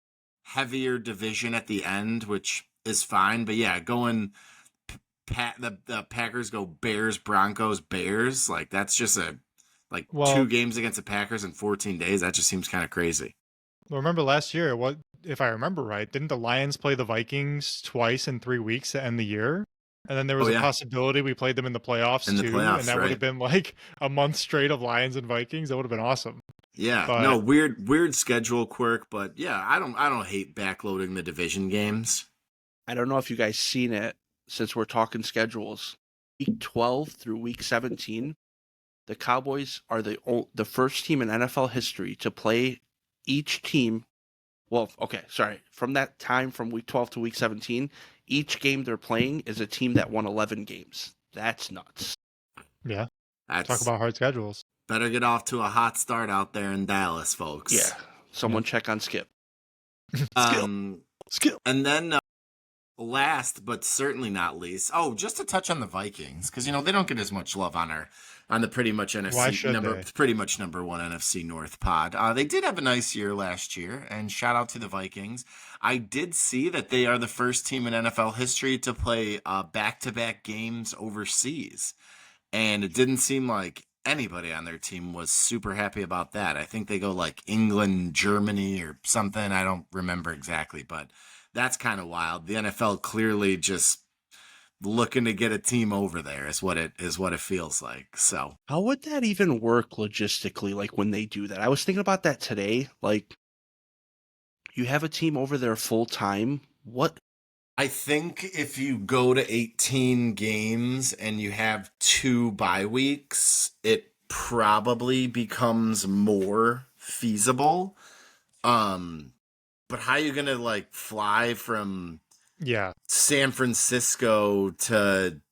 heavier division at the end, which is fine. But yeah, going the Packers go Bears, Broncos, Bears. Like, that's just 2 games against the Packers in 14 days. That just seems kind of crazy. Well, remember last year, if I remember right, didn't the Lions play the Vikings twice in 3 weeks to end the year? And then there was a possibility we played them in the playoffs too, and that would have been like a month straight of Lions and Vikings. That would have been awesome. Yeah, no, weird schedule quirk, but yeah, I don't hate backloading the division games. I don't know if you guys seen it, since we're talking schedules. Week 12 through week 17, the Cowboys are the first team in NFL history to play each team. Well, okay, sorry. From that time, from week 12 to week 17, each game they're playing is a team that won 11 games. That's nuts. Yeah. Talk about hard schedules. Better get off to a hot start out there in Dallas, folks. Yeah. Someone check on Skip. Skip. And then last but certainly not least, just to touch on the Vikings, because they don't get as much love on the pretty much NFC pretty much number 1 NFC North pod. They did have a nice year last year, and shout out to the Vikings. I did see that they are the first team in NFL history to play back-to-back games overseas, and it didn't seem like anybody on their team was super happy about that. I think they go like England, Germany, or something. I don't remember exactly, but that's kind of wild. The NFL clearly just looking to get a team over there is what it feels like. So how would that even work logistically, like when they do that? I was thinking about that today. Like, You have a team over there full time. What? I think if you go to 18 games and you have 2 bye weeks, it probably becomes more feasible. But how are you gonna like fly from San Francisco to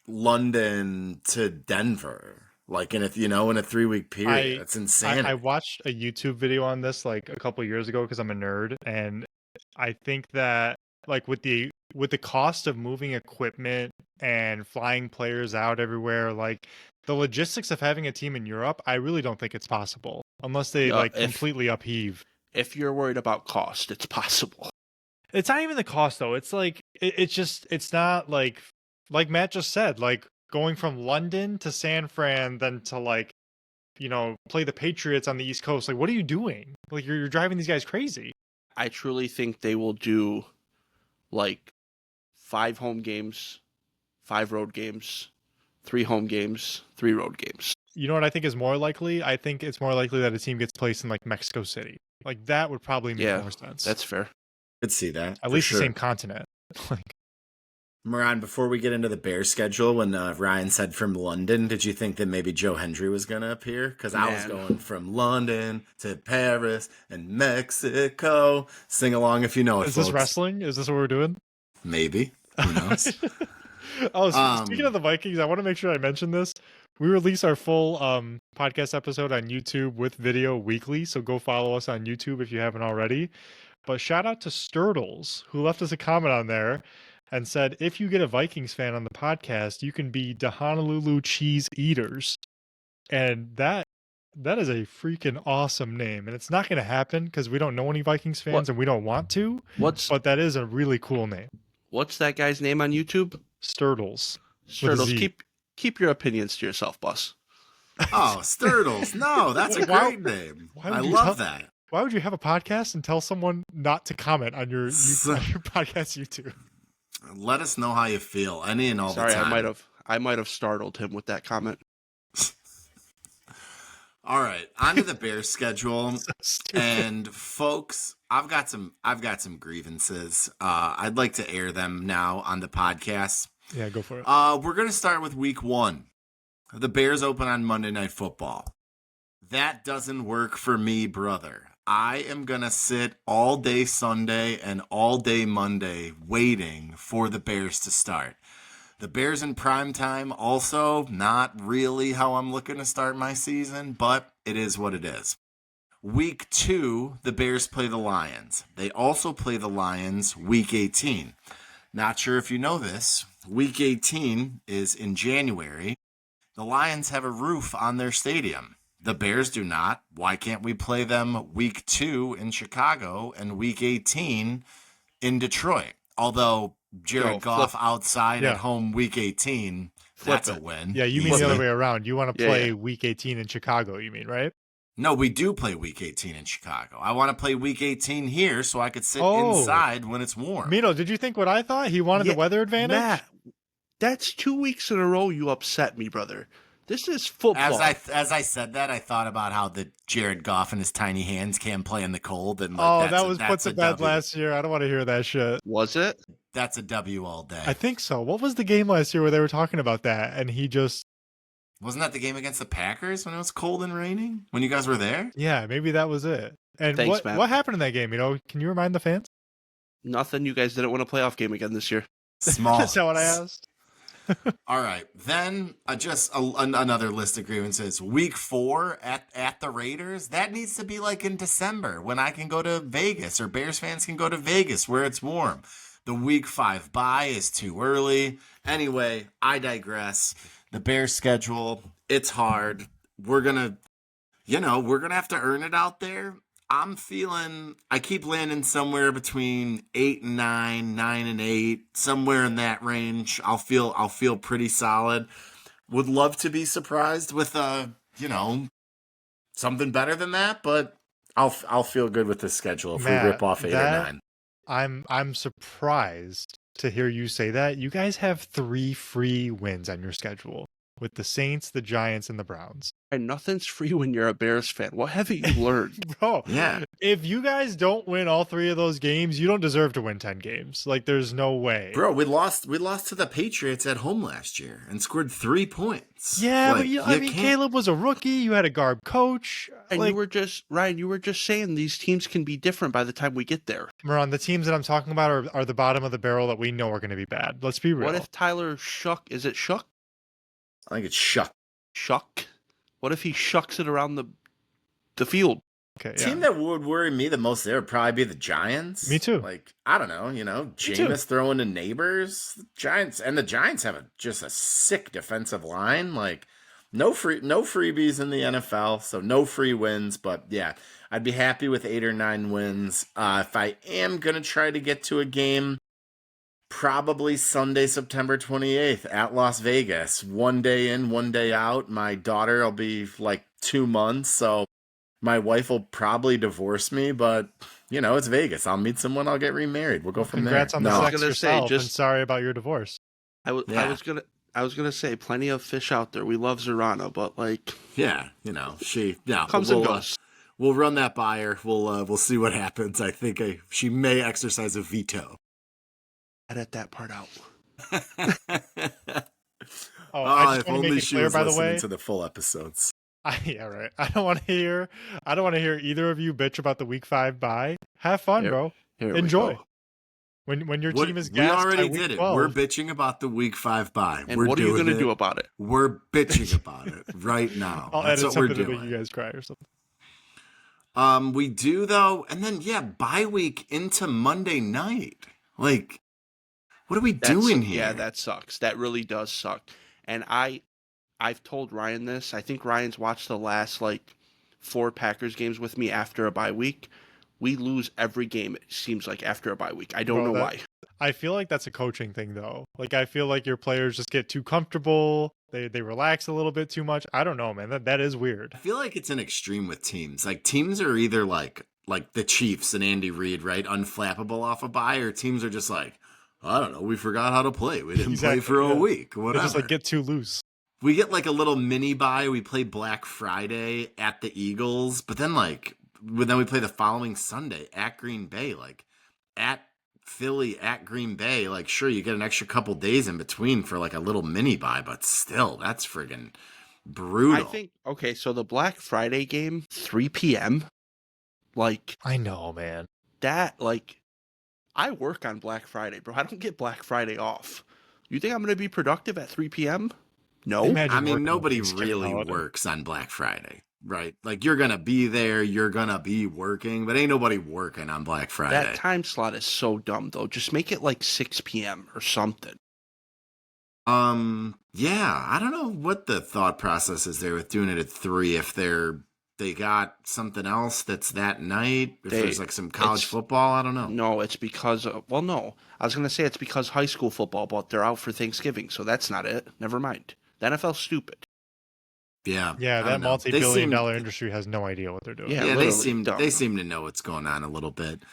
London to Denver? Like in a 3-week period. That's insane. I watched a YouTube video on this like a couple years ago because I'm a nerd, and I think that like with the cost of moving equipment and flying players out everywhere, like the logistics of having a team in Europe, I really don't think it's possible unless they completely upheave. If you're worried about cost, it's possible. It's not even the cost though. It's like it's not like Matt just said, like going from London to San Fran, then to like, play the Patriots on the East Coast. Like, what are you doing? Like, you're driving these guys crazy. I truly think they will do like 5 home games, 5 road games, 3 home games, 3 road games. You know what I think is more likely? I think it's more likely that a team gets placed in like Mexico City. Like that would probably make more sense. That's fair. Could see that. At least the same continent. Moran, before we get into the Bears schedule, when Ryan said from London, did you think that maybe Joe Hendry was going to appear? Because I was going from London to Paris and Mexico. Sing along if you know it, Is this wrestling? Is this what we're doing? Maybe. Who knows? Speaking of the Vikings, I want to make sure I mention this. We release our full podcast episode on YouTube with video weekly, so go follow us on YouTube if you haven't already. But shout out to Sturtles, who left us a comment on there and said, if you get a Vikings fan on the podcast, you can be the Honolulu Cheese Eaters. And that is a freaking awesome name. And it's not going to happen because we don't know any Vikings fans and we don't want to. But that is a really cool name. What's that guy's name on YouTube? Sturtles. Sturtles, keep your opinions to yourself, boss. Oh, Sturtles. No, that's a great name. I love that. Why would you have a podcast and tell someone not to comment on your podcast YouTube? Let us know how you feel. Any and all the time. Sorry, I might have startled him with that comment. All right, on to the Bears schedule. And folks, I've got some grievances. I'd like to air them now on the podcast. Yeah, go for it. We're going to start with week 1. The Bears open on Monday Night Football. That doesn't work for me, brother. I am going to sit all day Sunday and all day Monday waiting for the Bears to start. The Bears in prime time also not really how I'm looking to start my season, but it is what it is. Week 2, the Bears play the Lions. They also play the Lions week 18. Not sure if you know this. Week 18 is in January. The Lions have a roof on their stadium. The Bears do not. Why can't we play them week 2 in Chicago and week 18 in Detroit? Although Jared Goff outside at home week 18, that's a win. Yeah, you mean the other way around. You want to play week 18 in Chicago, you mean, right? No, we do play week 18 in Chicago. I want to play week 18 here so I could sit inside when it's warm. Mino, did you think what I thought? He wanted the weather advantage? Matt, that's 2 weeks in a row you upset me, brother. This is football. As I said that, I thought about how the Jared Goff and his tiny hands can play in the cold. And that was put to bed last year. I don't want to hear that shit. Was it? That's a W all day. I think so. What was the game last year where they were talking about that? And he just... Wasn't that the game against the Packers when it was cold and raining? When you guys were there? Yeah, maybe that was it. And Thanks, Matt. What happened in that game? Can you remind the fans? Nothing. You guys didn't win a playoff game again this year. Small. That's not what I asked. All right. Then another list of grievances. Week 4 at the Raiders. That needs to be like in December when I can go to Vegas or Bears fans can go to Vegas where it's warm. The week 5 bye is too early. Anyway, I digress. The Bears schedule, it's hard. We're going to have to earn it out there. I keep landing somewhere between 8 and 9, 9 and 8, somewhere in that range. I'll feel pretty solid. Would love to be surprised with something better than that, but I'll feel good with the schedule if we rip off 8 or 9. I'm surprised to hear you say that. You guys have 3 free wins on your schedule. with the Saints, the Giants, and the Browns. And nothing's free when you're a Bears fan. What haven't you learned? Bro, Yeah. if you guys don't win all 3 of those games, you don't deserve to win 10 games. Like, there's no way. Bro, we lost to the Patriots at home last year and scored 3 points. Yeah, Like, but I mean, can't- Caleb was a rookie. You had a garb coach. And Like, you were just saying these teams can be different by the time we get there. Moran, the teams that I'm talking about are the bottom of the barrel that we know are going to be bad. Let's be real. What if Tyler is it Shuck? I think it's Shuck. Shuck? What if he shucks it around the field? Okay, Team that would worry me the most there would probably be the Giants. Me too. Like, I don't know, Jameis throwing to neighbors. The Giants have just a sick defensive line. Like, no freebies in the NFL, so no free wins. But yeah, I'd be happy with 8 or 9 wins. If I am gonna try to get to a game, probably Sunday, September 28th at Las Vegas. 1 day in, 1 day out. My daughter will be like 2 months, so my wife will probably divorce me, but it's Vegas. I'll meet someone, I'll get remarried. We'll go from Congrats there. on the I was sex gonna say, yourself, and sorry about your divorce. I was gonna say plenty of fish out there. We love Zorana, but like comes and goes. We'll run that by her. We'll see what happens. I think she may exercise a veto. Edit that part out. I if just want to only make it she clear, was by the listening way. to the full episodes. Yeah, right. I don't want to hear either of you bitch about the week 5 bye. Have fun, bro. Here we Enjoy. go. When your team is We gassed already by week did it. 12. We're bitching about the week 5 bye. And what are you going to do about it? We're bitching about it right now. I'll That's edit what we're something to doing. make you guys cry or something. We do though, and then bye week into Monday night. Like, what are we doing here? Yeah, that sucks. That really does suck. And I've told Ryan this. I think Ryan's watched the last 4 Packers games with me after a bye week. We lose every game, it seems like, after a bye week. I don't know why. I feel like that's a coaching thing, though. Like, I feel like your players just get too comfortable. They relax a little bit too much. I don't know, man. That is weird. I feel like it's an extreme with teams. Like, teams are either like the Chiefs and Andy Reid, right? Unflappable off a bye, or teams are just like, I don't know, we forgot how to play. We didn't play for a week. Whatever. They just get too loose. We get a little mini bye. We play Black Friday at the Eagles, but then then we play the following Sunday at Green Bay, at Philly, at Green Bay. Sure, you get an extra couple days in between for a little mini bye, but still, that's friggin' brutal. I think, okay, so the Black Friday game, 3 p.m., I know, man. that, I work on Black Friday, bro. I don't get Black Friday off. You think I'm going to be productive at 3 p.m.? No. Imagine I mean, working nobody on really holiday. works on Black Friday, right? You're going to be there, you're going to be working, but ain't nobody working on Black Friday. That time slot is so dumb, though. Just make it 6 p.m. or something. Yeah, I don't know what the thought process is there with doing it at 3 if they got something else that's that night, if there's some college football, I don't know. No, it's because no. I was going to say it's because high school football, but they're out for Thanksgiving, so that's not it. Never mind. The NFL's stupid. Yeah. Yeah, I that don't know. multi-billion-dollar industry has no idea what they're doing. Yeah, Yeah, literally dumb. they seem to know what's going on a little bit.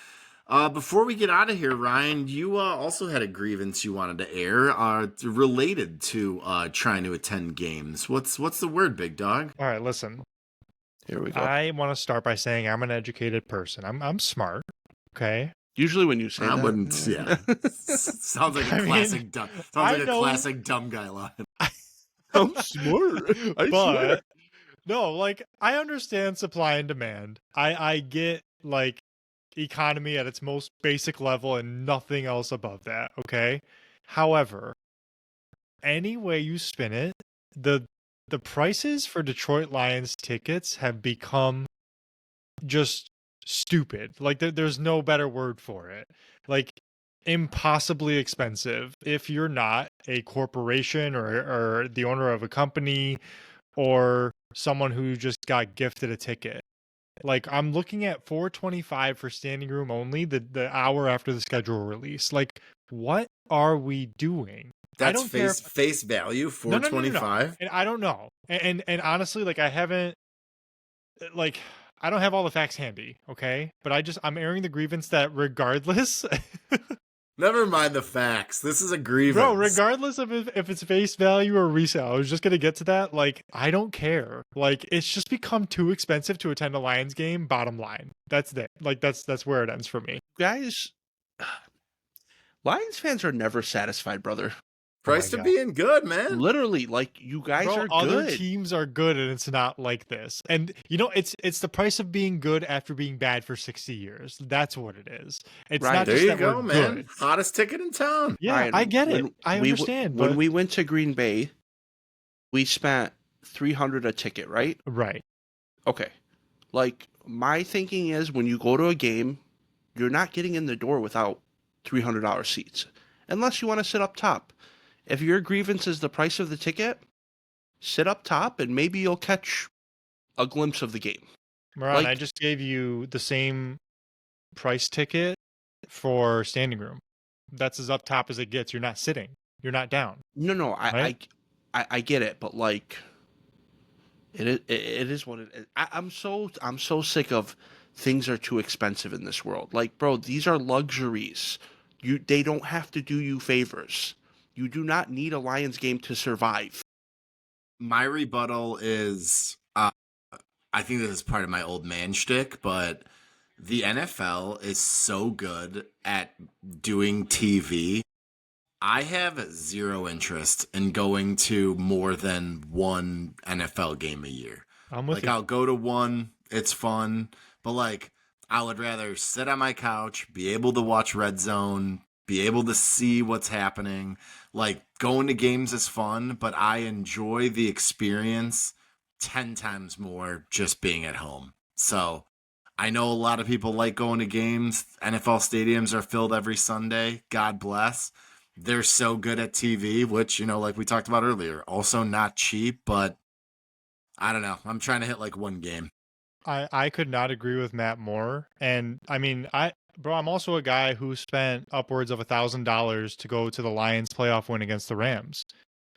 Before we get out of here, Ryan, you also had a grievance you wanted to air related to trying to attend games. What's the word, big dog? All right, listen. Here we go. I want to start by saying I'm an educated person. I'm smart. Okay. Usually when you say I that. wouldn't. Yeah, sounds like a I mean, classic dumb. Sounds I like a know- classic dumb guy line. I'm smart. I swear. But no, I understand supply and demand. I get economy at its most basic level and nothing else above that, okay? However, any way you spin it, the prices for Detroit Lions tickets have become just stupid. There's no better word for it. Impossibly expensive if you're not a corporation or the owner of a company or someone who just got gifted a ticket. I'm looking at $425 for standing room only the hour after the schedule release. What are we doing? I That's don't care face value, No, no, no, no, no. $425. And I don't know. And honestly, I haven't I don't have all the facts handy, okay? But I'm airing the grievance that regardless Never mind the facts. This is a grievance. Bro, regardless of if it's face value or resale, I was just gonna get to that. Like, I don't care. Like, it's just become too expensive to attend a Lions game. Bottom line, that's it. Like, that's where it ends for me. Guys, Lions fans are never satisfied, brother. Price to being good, man. Literally, like, you guys Bro, are other good. teams are good, and it's not like this. And you know, it's the price of being good after being bad for 60 years. That's what it is. It's Ryan, not There just you that go, we're man. good. Hottest ticket in town. Yeah, Ryan, I get it. I we understand. When But we went to Green Bay, we spent $300 a ticket, right? right, Okay. Like, my thinking is when you go to a game, you're not getting in the door without $300 seats, unless you want to sit up top. If your grievance is the price of the ticket, sit up top and maybe you'll catch a glimpse of the game. Moran, I Like- just gave you the same price ticket for standing room. That's as up top as it gets. You're not sitting. You're not down. No, Right? I get it, but like, it is what it is. I'm so sick of things are too expensive in this world. Like, bro, these are luxuries. They don't have to do you favors. You do not need a Lions game to survive. My rebuttal is I think this is part of my old man shtick, but the NFL is so good at doing TV. I have zero interest in going to more than one NFL game a year. I'm with Like, you. I'll go to one, it's fun, but like, I would rather sit on my couch, be able to watch Red Zone, be able to see what's happening. Like, going to games is fun, but I enjoy the experience 10 times more just being at home. So I know a lot of people like going to games. NFL stadiums are filled every Sunday. God bless. They're so good at TV, which, you know, like we talked about earlier, also not cheap, but I don't know. I'm trying to hit like one game. I could not agree with Matt more. And I mean, I'm also a guy who spent upwards of $1,000 to go to the Lions playoff win against the Rams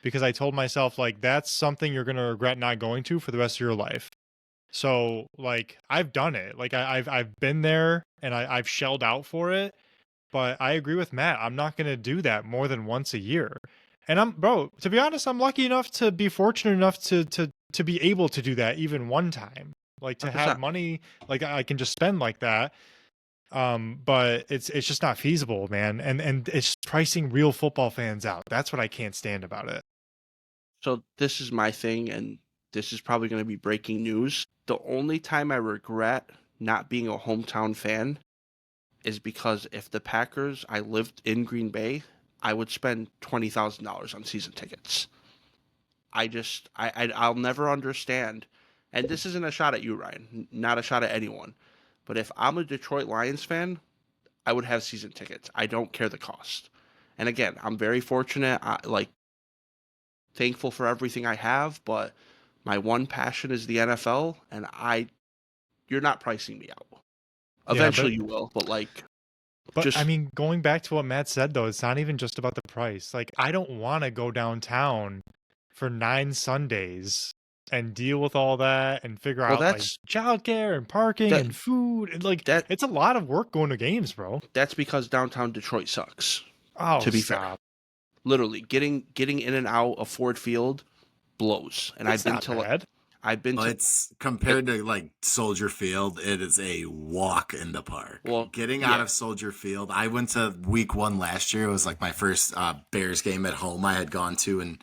because I told myself like that's something you're gonna regret not going to for the rest of your life. So like I've done it. Like I've been there and I've shelled out for it. But I agree with Matt. I'm not gonna do that more than once a year. And to be honest, I'm lucky enough to be fortunate enough to be able to do that even one time. Like to have 100%. money like I can just spend like that. But it's just not feasible, man. And it's pricing real football fans out. That's what I can't stand about it. So this is my thing, and this is probably going to be breaking news. The only time I regret not being a hometown fan is because if the Packers, I lived in Green Bay, I would spend $20,000 on season tickets. I'll never understand. And this isn't a shot at you, Ryan, not a shot at anyone. But if I'm a Detroit Lions fan, I would have season tickets. I don't care the cost. And again, I'm very fortunate. Thankful for everything I have, but my one passion is the NFL, and you're not pricing me out. Eventually you will, but I mean, going back to what Matt said though, it's not even just about the price. Like I don't want to go downtown for 9 Sundays and deal with all that and figure out like childcare and parking and food and like it's a lot of work going to games, bro. That's because downtown Detroit sucks. Oh, to be fair. Literally, getting in and out of Ford Field blows. And It's not bad. It's compared to like Soldier Field, it is a walk in the park. Well, getting out of Soldier Field, I went to week 1 last year. It was like my first Bears game at home I had gone to in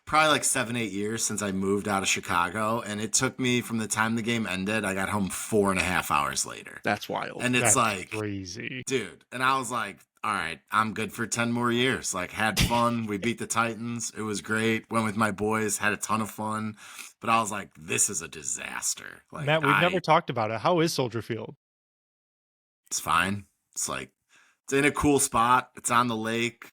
probably like 7-8 years since I moved out of Chicago. And it took me from the time the game ended, I got home 4.5 hours later. That's wild. And it's That's like crazy, dude. And I was like, all right, I'm good for 10 more years. Like, had fun. We beat the Titans. It was great. Went with my boys, had a ton of fun. But I was like, this is a disaster. Like, Matt, we've never talked about it. How is Soldier Field? It's fine. It's like, it's in a cool spot. It's on the lake.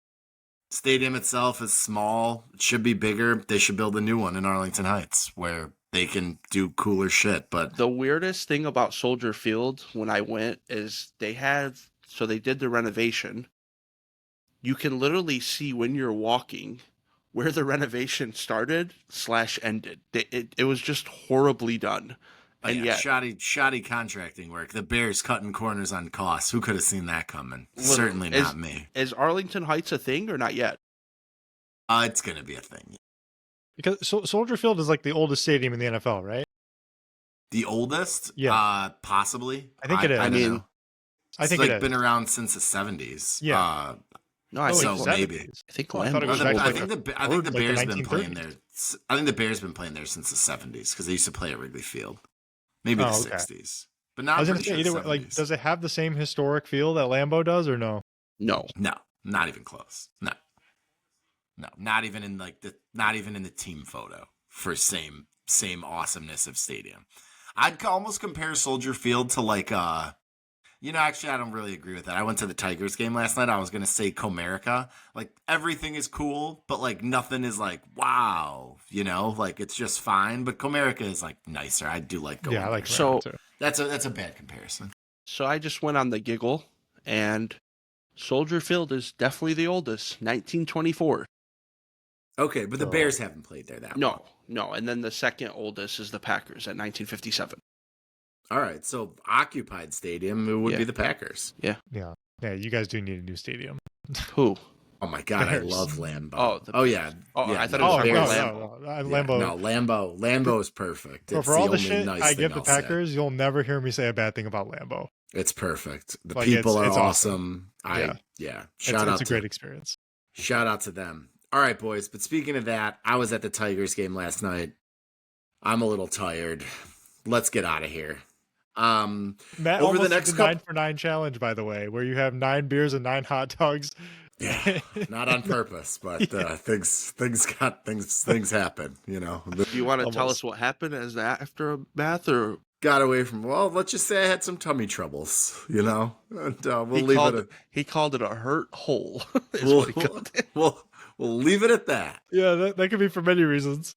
Stadium itself is small. It should be bigger. They should build a new one in Arlington Heights where they can do cooler shit. But the weirdest thing about Soldier Field when I went is they did the renovation. You can literally see when you're walking where the renovation started / ended. It was just horribly done. And yet, shoddy contracting work. The Bears cutting corners on costs. Who could have seen that coming? Literally. Certainly not me. Is Arlington Heights a thing or not yet? It's going to be a thing. Because Soldier Field is like the oldest stadium in the NFL, right? The oldest? Yeah. Possibly. I think it is. I don't know. I think it's it is. been around since the 70s. Yeah. No, I so think maybe. I think I thought it was Lambeau's back older. to I think the like Bears the been playing 1930s. there. I think the Bears been playing there since the 70s because they used to play at Wrigley Field. Maybe the 60s. But not I was pretty gonna say, sure either way, 70s. like, does it have the same historic feel that Lambeau does, or no? No. No, not even close. No, not even in the team photo for same awesomeness of stadium. I'd almost compare Soldier Field to like actually I don't really agree with that. I went to the Tigers game last night. I was gonna say Comerica. Like everything is cool, but like nothing is like wow. Like it's just fine. But Comerica is like nicer. I do like going. Yeah, I like there. So- Comerica too. That's a bad comparison. So I just went on the giggle, and Soldier Field is definitely the oldest, 1924. Okay, but the Oh. Bears haven't played there that long. No. And then the second oldest is the Packers at 1957. All right, so occupied stadium it would Yeah. be the Packers. Yeah, you guys do need a new stadium. Who? Oh my God, Bears. I love Lambeau. Oh, Oh yeah. Oh, yeah, I thought no, it was Oh, Bears. no, Lambeau. No, Lambeau is perfect. But It's for all the only shit nice I thing give the I'll say. Packers, you'll never hear me say a bad thing about Lambeau. It's perfect. The Like, people it's are awesome. awesome. Yeah. Shout out It's a to great experience. shout out to them. All right, boys. But speaking of that, I was at the Tigers game last night. I'm a little tired. Let's get out of here. Matt over the almost next did the couple. 9 for 9 challenge, by the way, where you have 9 beers and 9 hot dogs. Yeah, not on purpose, but things happen. Do you want to tell Almost. us what happened as the aftermath, or Got away from. Well, let's just say I had some tummy troubles. And we'll leave it. he called it a hurt hole? is We'll, what he called it. we'll leave it at that. Yeah, that could be for many reasons.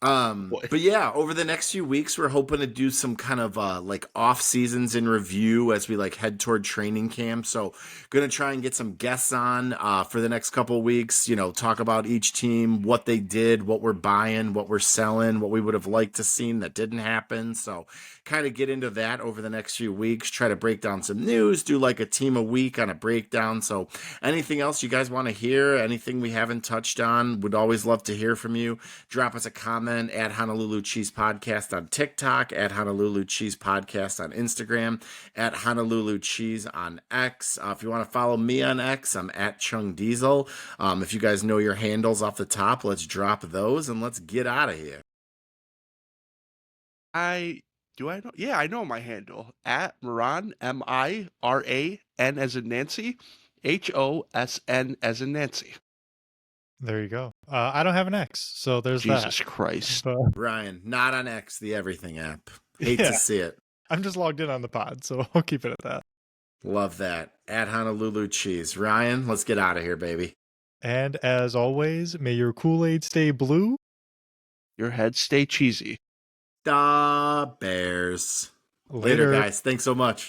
But yeah, over the next few weeks, we're hoping to do some kind of like off seasons in review as we like head toward training camp. So gonna try and get some guests on for the next couple of weeks, talk about each team, what they did, what we're buying, what we're selling, what we would have liked to seen that didn't happen. So kind of get into that over the next few weeks, try to break down some news, do like a team a week on a breakdown. So anything else you guys want to hear, anything we haven't touched on, would always love to hear from you. Drop us a comment at Honolulu Cheese Podcast on TikTok, at Honolulu Cheese Podcast on Instagram, at Honolulu Cheese on X. If you want to follow me on X, I'm at Chung Diesel. If you guys know your handles off the top, let's drop those and let's get out of here. I know? Yeah, I know my handle at Moran, Miran as in Nancy, HOSN as in Nancy. There you go. I don't have an X, so there's Jesus that. Christ. But Brian, not on X, the everything app. Hate Yeah. to see it. I'm just logged in on the pod, so I'll keep it at that. Love that. At Honolulu Cheese. Ryan, let's get out of here, baby. And as always, may your Kool-Aid stay blue. Your head stay cheesy. Da Bears. Later, guys. Thanks so much.